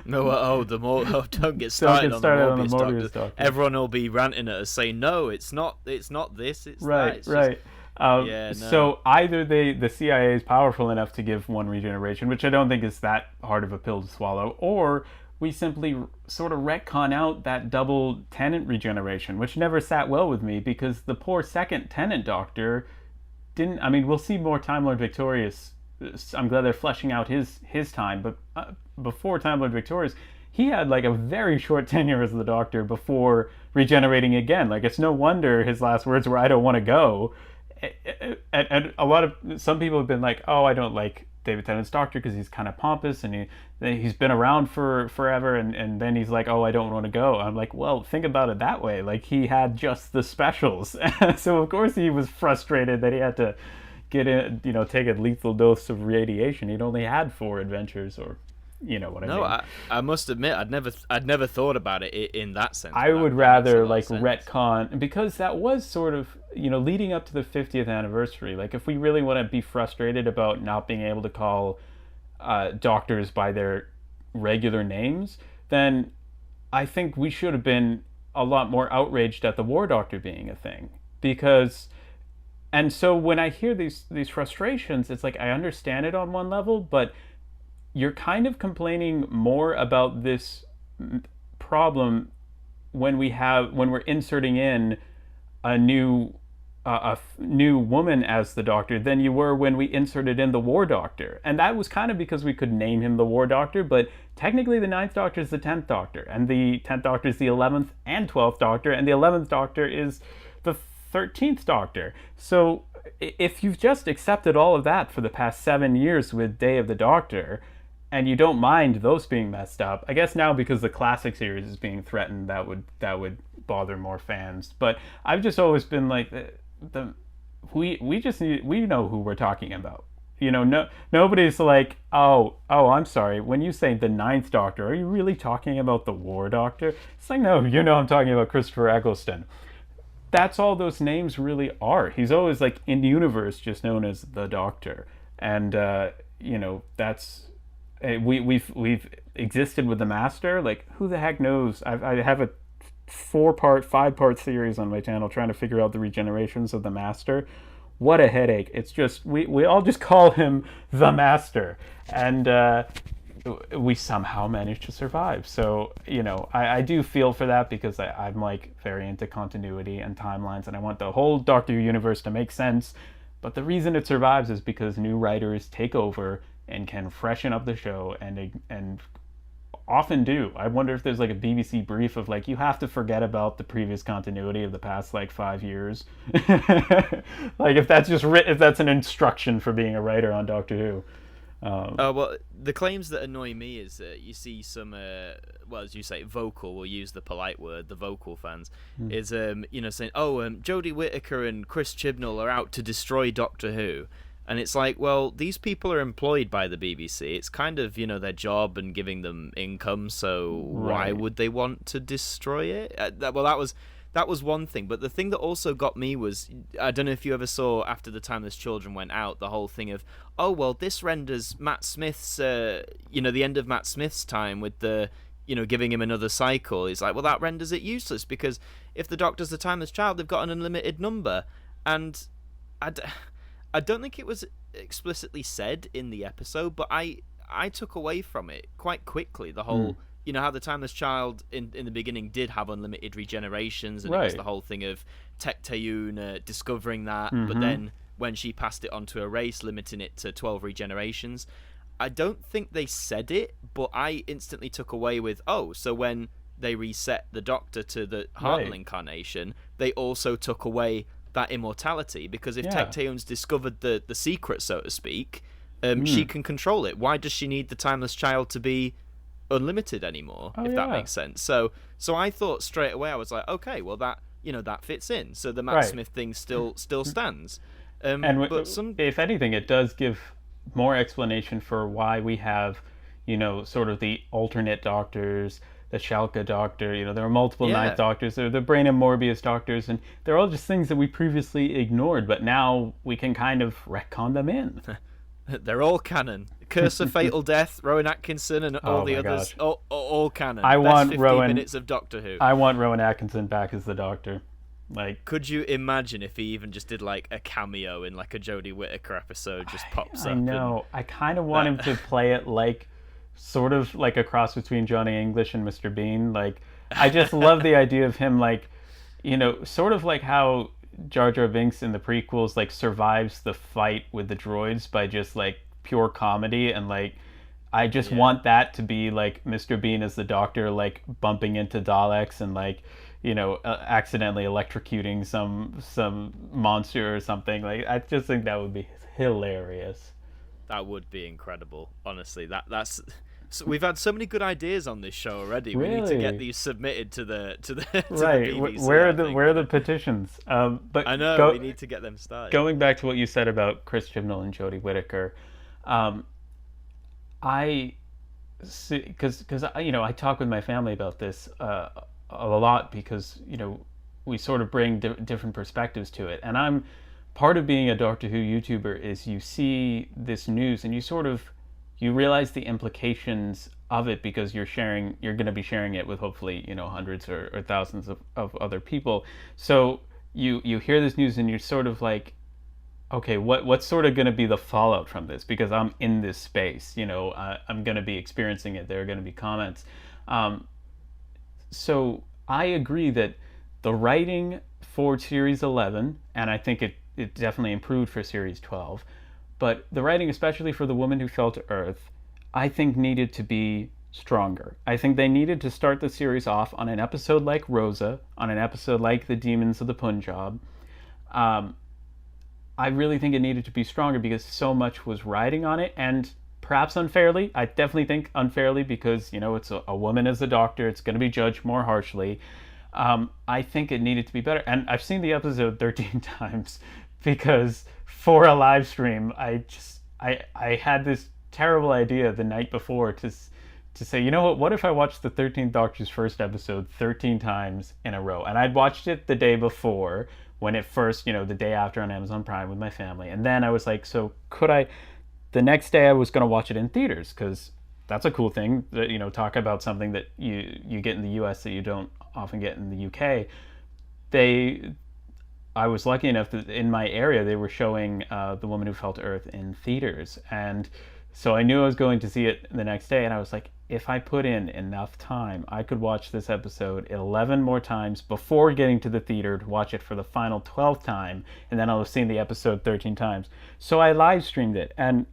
No, don't get started, on the Morbius doctor. Everyone will be ranting at us saying, no, it's not this, it's right, that. It's right. Just, no. So either the CIA is powerful enough to give one regeneration, which I don't think is that hard of a pill to swallow, or we simply sort of retcon out that double Tenant regeneration, which never sat well with me, because the poor second Tenant Doctor didn't. I mean, we'll see more Time Lord Victorious. I'm glad they're fleshing out his time, but before Time Lord Victorious, he had like a very short tenure as the Doctor before regenerating again. Like, it's no wonder his last words were, "I don't want to go." And some people have been like, "Oh, I don't like David Tennant's Doctor because he's kind of pompous and he's been around for forever," and then he's like, "Oh, I don't want to go." I'm like, well, think about it that way. Like, he had just the specials, so of course he was frustrated that he had to get in, take a lethal dose of radiation. He'd only had 4 adventures, or what I mean. No, I must admit, I'd never thought about it in that sense. I would rather like retcon, because that was sort of leading up to the 50th anniversary. Like, if we really want to be frustrated about not being able to call doctors by their regular names, then I think we should have been a lot more outraged at the War Doctor being a thing, because. And so when I hear these frustrations, it's like, I understand it on one level, but you're kind of complaining more about this problem when we're inserting in a new woman as the Doctor than you were when we inserted in the War Doctor. And that was kind of because we could name him the War Doctor, but technically the 9th Doctor is the 10th Doctor, and the 10th Doctor is the 11th and 12th Doctor, and the 11th Doctor is the 13th Doctor. So if you've just accepted all of that for the past 7 years with Day of the Doctor, and you don't mind those being messed up, I guess now because the classic series is being threatened, that would bother more fans. But I've just always been like, we know who we're talking about. Nobody's like, oh, I'm sorry, when you say the 9th Doctor, are you really talking about the War Doctor? It's like, no, I'm talking about Christopher Eccleston. That's all those names really are. He's always, like, in the universe just known as the Doctor, and that's we've existed with the Master. Like, who the heck knows? I have a 5-part series on my channel trying to figure out the regenerations of the Master. What a headache! It's just we all just call him the Master, and we somehow managed to survive. So, I do feel for that, because I'm like very into continuity and timelines, and I want the whole Doctor Who universe to make sense. But the reason it survives is because new writers take over and can freshen up the show, and often do. I wonder if there's like a BBC brief of like, you have to forget about the previous continuity of the past like 5 years. Like, if that's if that's an instruction for being a writer on Doctor Who. Well, the claims that annoy me is that you see some, as you say, vocal, we'll use the polite word, the vocal fans, is, saying, Jodie Whittaker and Chris Chibnall are out to destroy Doctor Who. And it's like, well, these people are employed by the BBC. It's kind of, their job and giving them income, so why would they want to destroy it? That was one thing, but the thing that also got me was, I don't know if you ever saw after the Timeless Children went out, the whole thing of, oh, well, this renders Matt Smith's, the end of Matt Smith's time with the, giving him another cycle. He's like, well, that renders it useless, because if the Doctor's the Timeless Child, they've got an unlimited number. And I don't think it was explicitly said in the episode, but I took away from it quite quickly the whole... how the Timeless Child in the beginning did have unlimited regenerations, and it was the whole thing of Tecteun discovering that, but then when she passed it on to a race, limiting it to 12 regenerations. I don't think they said it, but I instantly took away with, so when they reset the Doctor to the Hartnell incarnation, they also took away that immortality, because if Tecteun's discovered the secret, so to speak, she can control it. Why does she need the Timeless Child to be unlimited anymore, Oh if that yeah. makes sense. So I thought straight away, I was like, okay, well that that fits in. So the Matt Right. Smith thing still stands. And But some if anything, it does give more explanation for why we have, sort of the alternate doctors, the Schalke doctor. There are multiple Ninth yeah, Doctors. There are the Brain and Morbius doctors, and they're all just things that we previously ignored, but now we can kind of retcon them in. they're all canon. Curse of Fatal Death, Rowan Atkinson, and all Oh the my others, gosh. all canon. I Best want 15 Rowan. minutes of Doctor Who. I want Rowan Atkinson back as the Doctor. Like, Could you imagine if he even just did like a cameo in like a Jodie Whittaker episode, just pops up? I know. I kind of want him to play it like, sort of like a cross between Johnny English and Mr. Bean. Like, I just love the idea of him, like, sort of like how Jar Jar Binks in the prequels, like, survives the fight with the droids by just, like, pure comedy. And, like, I just want that to be, like, Mr. Bean as the Doctor, like, bumping into Daleks and, like, accidentally electrocuting some monster or something. Like, I just think that would be hilarious. That would be incredible. Honestly, that's. So we've had so many good ideas on this show already. We need to get these submitted to the right. the BBC, Where are the petitions? But I know we need to get them started. Going back to what you said about Chris Chibnall and Jodie Whittaker, I see, because I talk with my family about this a lot, because we sort of bring different perspectives to it, and I'm part of being a Doctor Who YouTuber is you see this news and you realize the implications of it, because you're going to be sharing it with hopefully hundreds or thousands of other people. So you hear this news and you're sort of like, okay, what's sort of going to be the fallout from this, because I'm in this space, I'm going to be experiencing it, there are going to be comments. So I agree that the writing for Series 11, and I think it definitely improved for Series 12, but the writing, especially for The Woman Who Fell to Earth, I think needed to be stronger. I think they needed to start the series off on an episode like Rosa, on an episode like The Demons of the Punjab. I really think it needed to be stronger because so much was riding on it, and perhaps unfairly. I definitely think unfairly, because it's a woman as the Doctor. It's going to be judged more harshly. I think it needed to be better, and I've seen the episode 13 times because for a live stream, I had this terrible idea the night before to say, what if I watched the 13th Doctor's first episode 13 times in a row? And I'd watched it the day before, when it first, the day after on Amazon Prime with my family. And then I was like, so could I, the next day I was going to watch it in theaters, because that's a cool thing, that, talk about something that you get in the US that you don't often get in the UK. I was lucky enough that in my area they were showing The Woman Who Fell to Earth in theaters, and so I knew I was going to see it the next day, and I was like, if I put in enough time, I could watch this episode 11 more times before getting to the theater to watch it for the final 12th time, and then I'll have seen the episode 13 times. So I live streamed it, and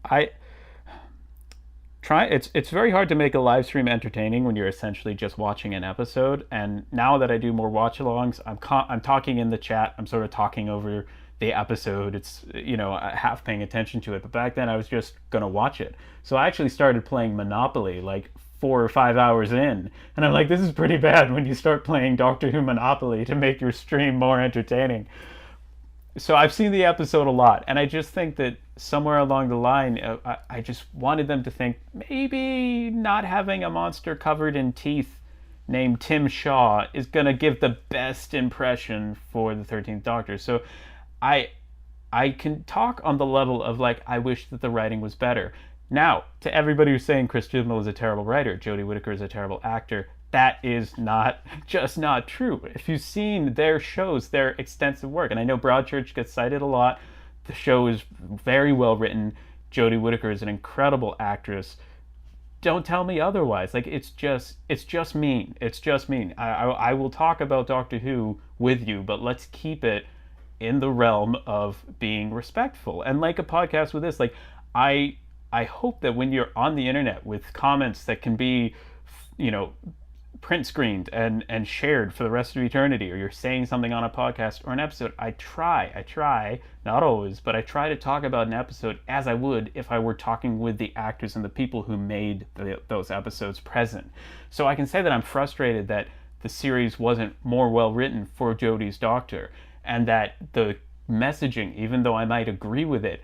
it's very hard to make a live stream entertaining when you're essentially just watching an episode. And now that I do more watch-alongs, I'm talking in the chat. I'm sort of talking over the episode. It's half paying attention to it. But back then I was just gonna watch it. So I actually started playing Monopoly like 4 or 5 hours in, and I'm like, this is pretty bad when you start playing Doctor Who Monopoly to make your stream more entertaining. So I've seen the episode a lot, and I just think that somewhere along the line, I just wanted them to think maybe not having a monster covered in teeth named Tim Shaw is going to give the best impression for the 13th Doctor. So I can talk on the level of, like, I wish that the writing was better. Now, to everybody who's saying Chris Chibnall is a terrible writer, Jodie Whittaker is a terrible actor, that is just not true. If you've seen their shows, their extensive work, and I know Broadchurch gets cited a lot, the show is very well written, Jodie Whittaker is an incredible actress. Don't tell me otherwise. Like, it's just mean. It's just mean. I will talk about Doctor Who with you, but let's keep it in the realm of being respectful. And like a podcast with this, like, I hope that when you're on the internet with comments that can be, print screened and shared for the rest of eternity, or you're saying something on a podcast or an episode, I try, not always, but I try to talk about an episode as I would if I were talking with the actors and the people who made those episodes present. So I can say that I'm frustrated that the series wasn't more well written for Jodie's Doctor, and that the messaging, even though I might agree with it,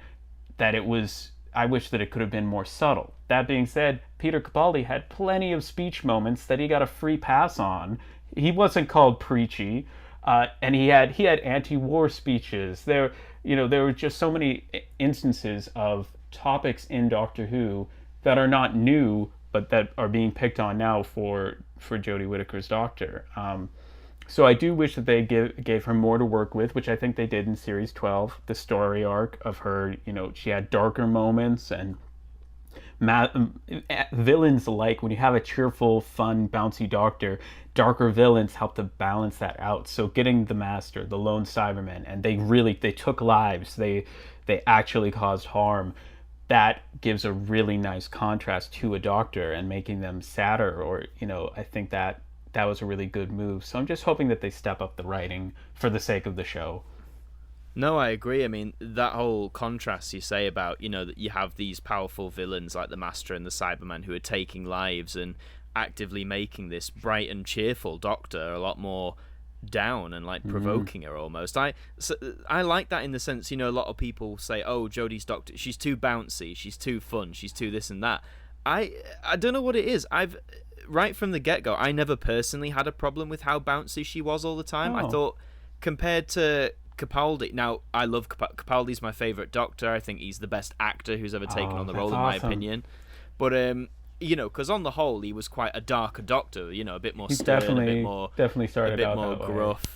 that it was, I wish that it could have been more subtle. That being said, Peter Capaldi had plenty of speech moments that he got a free pass on. He wasn't called preachy, and he had anti-war speeches. There were just so many instances of topics in Doctor Who that are not new, but that are being picked on now for Jodie Whittaker's Doctor. So I do wish that they gave her more to work with, which I think they did in Series 12. The story arc of her, she had darker moments, and villains alike. When you have a cheerful, fun, bouncy Doctor, darker villains help to balance that out. So getting the Master, the lone Cybermen, and they took lives. They actually caused harm. That gives a really nice contrast to a Doctor, and making them sadder, or I think that was a really good move. So I'm just hoping that they step up the writing for the sake of the show. No, I agree. I mean, that whole contrast you say about, that you have these powerful villains like the Master and the Cybermen who are taking lives and actively making this bright and cheerful Doctor a lot more down and like provoking her almost. I like that in the sense, a lot of people say, oh, Jodie's Doctor, she's too bouncy, she's too fun, she's too this and that. I don't know what it is. Right from the get-go, I never personally had a problem with how bouncy she was all the time. I thought, compared to Capaldi, now I love Capaldi's my favourite Doctor. I think he's the best actor who's ever taken on the role, in my opinion. But because on the whole, he was quite a darker Doctor. A bit more stern, a bit more started a bit out more that gruff. way.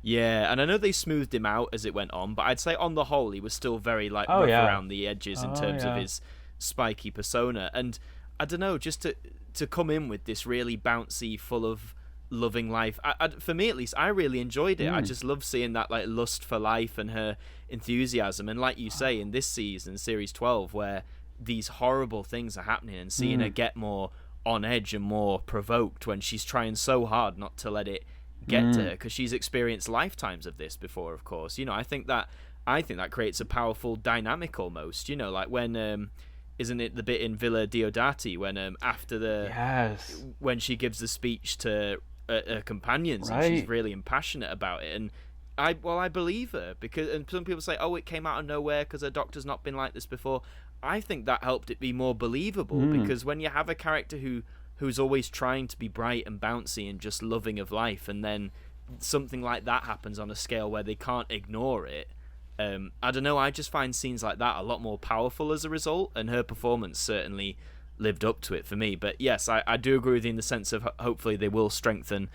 Yeah, and I know they smoothed him out as it went on, but I'd say on the whole, he was still very rough around the edges in terms of his spiky persona. And I don't know, just to come in with this really bouncy, full of loving life, for me at least, I really enjoyed it. I just love seeing that like lust for life and her enthusiasm. And like you say, in this season, Series 12, where these horrible things are happening, and seeing her get more on edge and more provoked when she's trying so hard not to let it get to her, because she's experienced lifetimes of this before, of course. I think that creates a powerful dynamic almost. Like when isn't it the bit in Villa Diodati when after when she gives the speech to her companions, and she's really impassionate about it, and I believe her, because, and some people say, oh, it came out of nowhere because her Doctor's not been like this before. I think that helped it be more believable, because when you have a character who's always trying to be bright and bouncy and just loving of life, and then something like that happens on a scale where they can't ignore it, I don't know, I just find scenes like that a lot more powerful as a result, and her performance certainly lived up to it for me. But yes, I do agree with you in the sense of hopefully they will strengthen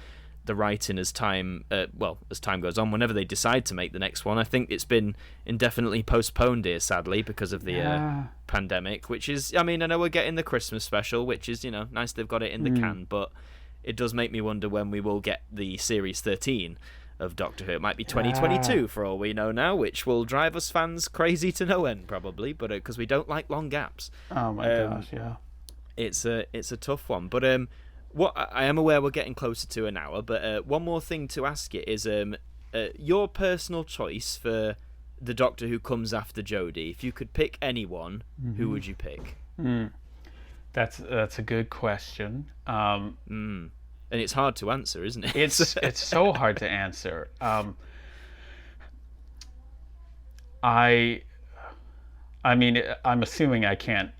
the writing as time goes on, whenever they decide to make the next one. I think it's been indefinitely postponed here, sadly, because of the pandemic, which is, I mean, I know we're getting the Christmas special, which is, nice they've got it in the can, but it does make me wonder when we will get the Series 13 of Doctor Who. It might be 2022 for all we know now, which will drive us fans crazy to no end, probably, but because we don't like long gaps. Oh my gosh, yeah. It's a tough one, but what I am aware we're getting closer to an hour, but one more thing to ask you is your personal choice for the Doctor who comes after Jodie. If you could pick anyone, who would you pick? That's a good question. And it's hard to answer, isn't it? It's so hard to answer. I mean, I'm assuming I can't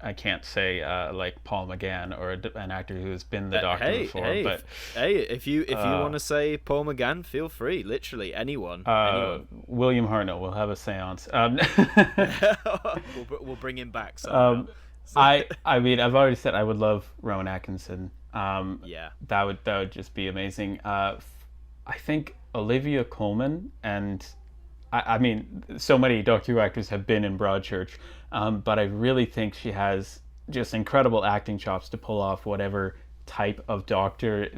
say like Paul McGann, or an actor who has been the Doctor before. But if you want to say Paul McGann, feel free. Literally anyone. William Hartnell. We'll have a séance. We'll bring him back. I mean, I've already said I would love Rowan Atkinson. That would just be amazing. I think Olivia Coleman, and I mean, so many Doctor Who actors have been in Broadchurch, but I really think she has just incredible acting chops to pull off whatever type of Doctor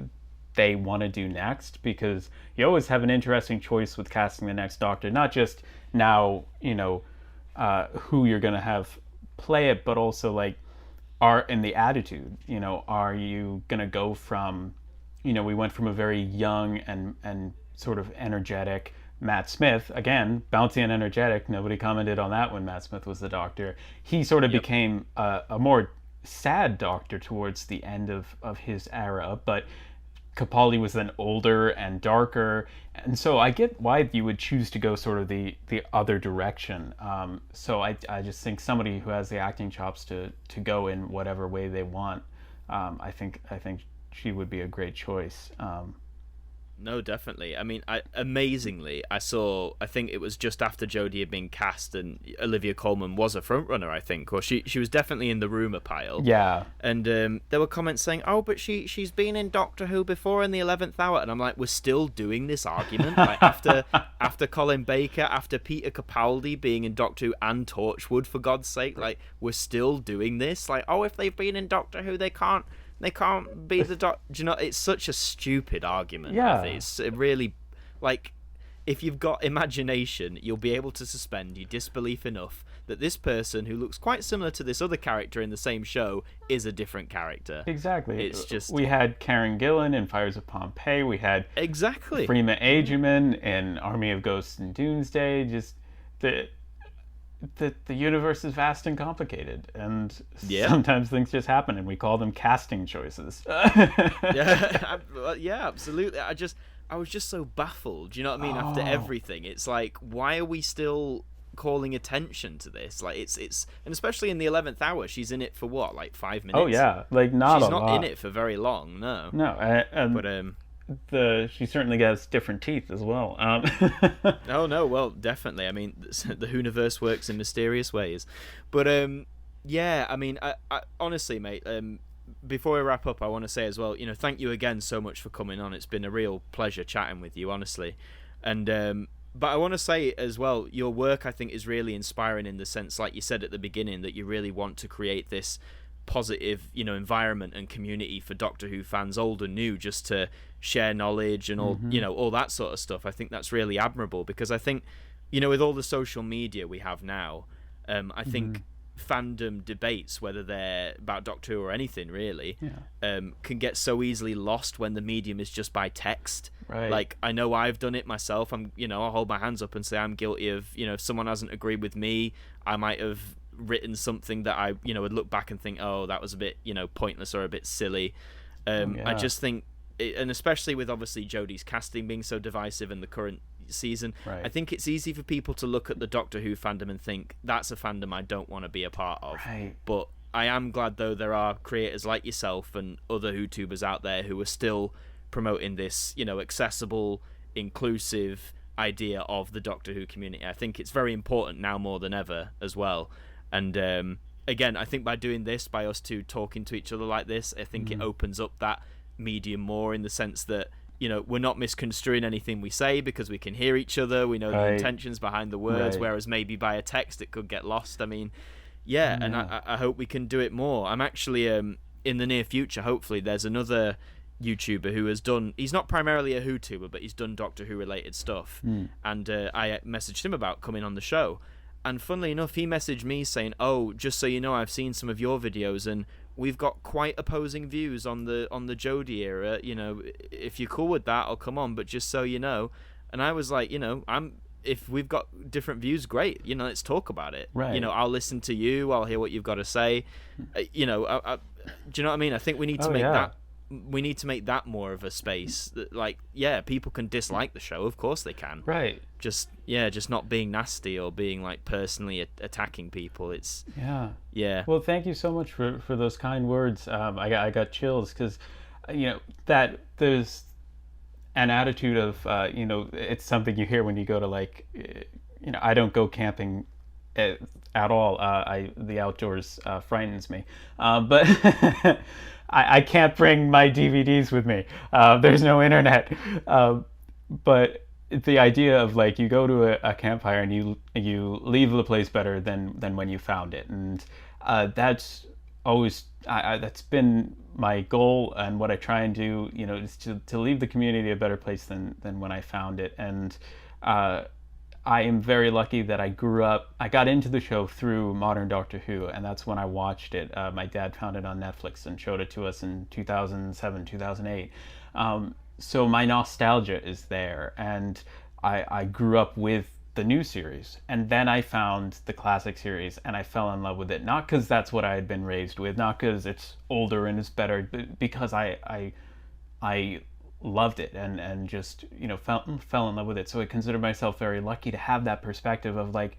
they want to do next, because you always have an interesting choice with casting the next Doctor, not just now, who you're going to have play it, but also like in the attitude, are you going to go from we went from a very young and sort of energetic Matt Smith, again, bouncy and energetic. Nobody commented on that when Matt Smith was the Doctor. He sort of became a more sad Doctor towards the end of his era, but Capaldi was then older and darker, and so I get why you would choose to go sort of the other direction. So I just think somebody who has the acting chops to go in whatever way they want, I think she would be a great choice. No, definitely. I mean, amazingly, I think it was just after Jodie had been cast and Olivia Coleman was a frontrunner, I think, or she was definitely in the rumour pile. Yeah. And there were comments saying, oh, but she's been in Doctor Who before in the 11th hour. And I'm like, we're still doing this argument? Like, after Colin Baker, after Peter Capaldi being in Doctor Who and Torchwood, for God's sake, like, we're still doing this? Like, oh, if they've been in Doctor Who, they can't be the Doctor. Do you know, it's such a stupid argument. Yeah. It's really, like, if you've got imagination, you'll be able to suspend your disbelief enough that this person who looks quite similar to this other character in the same show is a different character. Exactly. It's just... We had Karen Gillan in Fires of Pompeii. We had exactly Freema Agyeman in Army of Ghosts and Doomsday. Just the universe is vast and complicated, and sometimes things just happen, and we call them casting choices. Yeah, absolutely. I was just so baffled. You know what I mean? After everything, it's like, why are we still calling attention to this? Like, it's and especially in the 11th hour, she's in it for what, like 5 minutes? Oh yeah, like not she's a lot. She's not in it for very long. No. But she certainly has different teeth as well. Oh no, well, definitely. I mean, the Whoniverse works in mysterious ways. But yeah, I mean, I honestly, mate, before we wrap up, I want to say as well, thank you again so much for coming on. It's been a real pleasure chatting with you, honestly. And but I want to say as well, your work, I think, is really inspiring in the sense, like you said at the beginning, that you really want to create this positive, environment and community for Doctor Who fans, old and new, just to share knowledge and all, all that sort of stuff. I think that's really admirable, because I think, with all the social media we have now, I think fandom debates, whether they're about Doctor Who or anything really, can get so easily lost when the medium is just by text. Right. Like, I know I've done it myself. I'll hold my hands up and say I'm guilty of, if someone hasn't agreed with me, I might have written something that I would look back and think, oh, that was a bit pointless or a bit silly. I just think and especially with obviously Jodie's casting being so divisive in the current season, I think it's easy for people to look at the Doctor Who fandom and think that's a fandom I don't want to be a part of. But I am glad though there are creators like yourself and other WhoTubers out there who are still promoting this accessible, inclusive idea of the Doctor Who community. I think it's very important now more than ever as well. And again, I think by doing this, by us two talking to each other like this, I think it opens up that medium more, in the sense that we're not misconstruing anything we say because we can hear each other, we know the intentions behind the words, whereas maybe by a text it could get lost. I mean, and I hope we can do it more. I'm actually in the near future, hopefully, there's another YouTuber who has done, he's not primarily a WhoTuber, but he's done Doctor Who related stuff, and I messaged him about coming on the show. And funnily enough, he messaged me saying, oh, just so you know, I've seen some of your videos and we've got quite opposing views on the Jodie era. If you're cool with that, I'll come on, but just so you know. And I was like, if we've got different views, great. Let's talk about it. I'll listen to you. I'll hear what you've got to say. Do you know what I mean? I think we need to make that. We need to make that more of a space that, people can dislike the show, of course they can, just not being nasty or being like personally attacking people. It's well, thank you so much for those kind words. I got chills because that there's an attitude of it's something you hear when you go to I don't go camping at all. The outdoors frightens me, but I can't bring my DVDs with me. There's no internet. But the idea of you go to a campfire and you leave the place better than when you found it, and that's always that's been my goal, and what I try and do is to leave the community a better place than when I found it. And I am very lucky that I got into the show through Modern Doctor Who, and that's when I watched it. My dad found it on Netflix and showed it to us in 2007, 2008. So my nostalgia is there, and I grew up with the new series, and then I found the classic series, and I fell in love with it. Not because that's what I had been raised with, not because it's older and it's better, but because I loved it, and just, you know, fell in love with it. So I consider myself very lucky to have that perspective of like,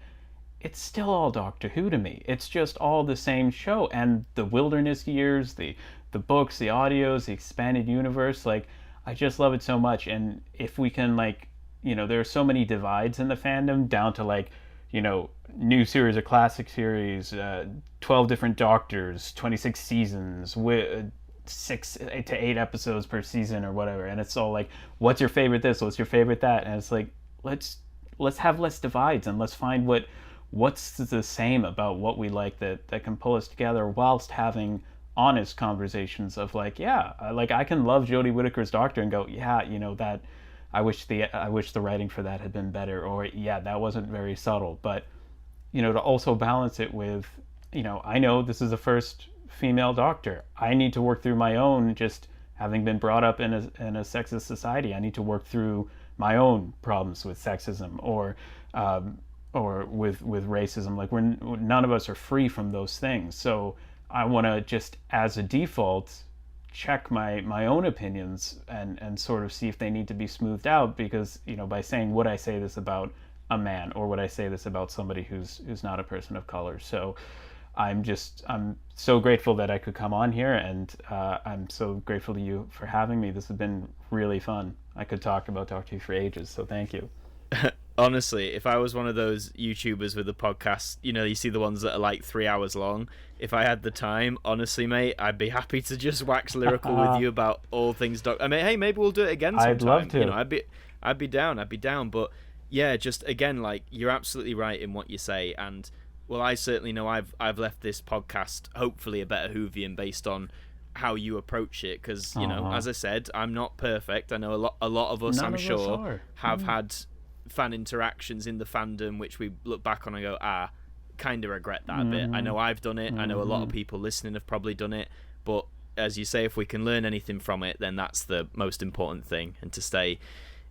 it's still all Doctor Who to me. It's just all the same show, and the wilderness years, the books, the audios, the expanded universe, like, I just love it so much. And if we can, like, you know, there are so many divides in the fandom, down to like, you know, new series or classic series, 12 different Doctors, 26 seasons, with 6 to 8 episodes per season or whatever, and it's all like, what's your favorite this, what's your favorite that, and it's like, let's have less divides, and let's find what's the same about what we like that can pull us together, whilst having honest conversations of like, yeah, like, I can love Jodie Whittaker's Doctor and go, yeah, you know, that I wish the writing for that had been better, or yeah, that wasn't very subtle. But, you know, to also balance it with, you know, I know this is the first female Doctor. I need to work through my own, just having been brought up in a sexist society. I need to work through my own problems with sexism, or with racism. Like, none of us are free from those things. So I want to just, as a default, check my own opinions and sort of see if they need to be smoothed out, because, you know, by saying, would I say this about a man, or would I say this about somebody who's not a person of color? So I'm so grateful that I could come on here, and I'm so grateful to you for having me. This has been really fun. I could talk about Doctor Who for ages, so thank you. Honestly, if I was one of those YouTubers with a podcast, you know, you see the ones that are like 3 hours long, if I had the time, honestly, mate, I'd be happy to just wax lyrical with you about all things I mean, hey, maybe we'll do it again sometime. I'd love to. You know, I'd be down. But yeah, just again, like, you're absolutely right in what you say, and well, I certainly know I've left this podcast hopefully a better Whovian based on how you approach it, because, you know, as I said, I'm not perfect. I know a lot of us, I'm sure, have had fan interactions in the fandom which we look back on and go, kind of regret that a bit. I know I've done it. I know a lot of people listening have probably done it, but as you say, if we can learn anything from it, then that's the most important thing, and to stay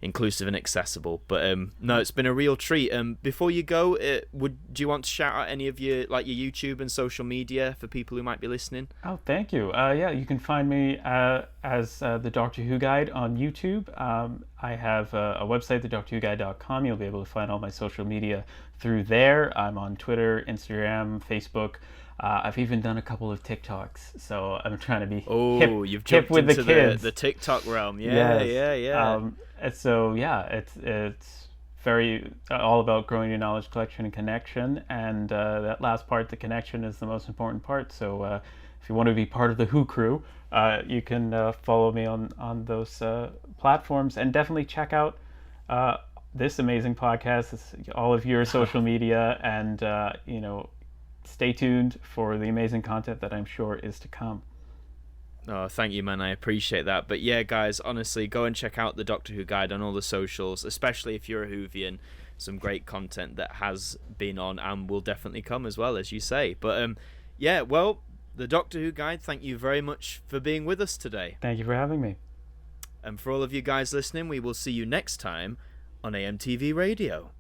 inclusive and accessible. But no, it's been a real treat. Before you go, do you want to shout out any of your YouTube and social media for people who might be listening? Oh, thank you. Yeah, you can find me as the Doctor Who Guide on YouTube. I have a website, thedoctorwhoguide.com. You'll be able to find all my social media through there. I'm on Twitter, Instagram, Facebook. I've even done a couple of TikToks, so I'm trying to be you've hip jumped with into the kids. The TikTok realm. Yes. Yeah. So yeah, it's very all about growing your knowledge collection and connection, and that last part, the connection, is the most important part. So if you want to be part of the Who crew, you can follow me on those platforms, and definitely check out this amazing podcast, all of your social media, and you know, stay tuned for the amazing content that I'm sure is to come. Oh, thank you, man. I appreciate that. But yeah, guys, honestly, go and check out the Doctor Who Guide on all the socials, especially if you're a Whovian. Some great content that has been on and will definitely come as well, as you say. But yeah, well, the Doctor Who Guide, thank you very much for being with us today. Thank you for having me. And for all of you guys listening, we will see you next time on AMTV Radio.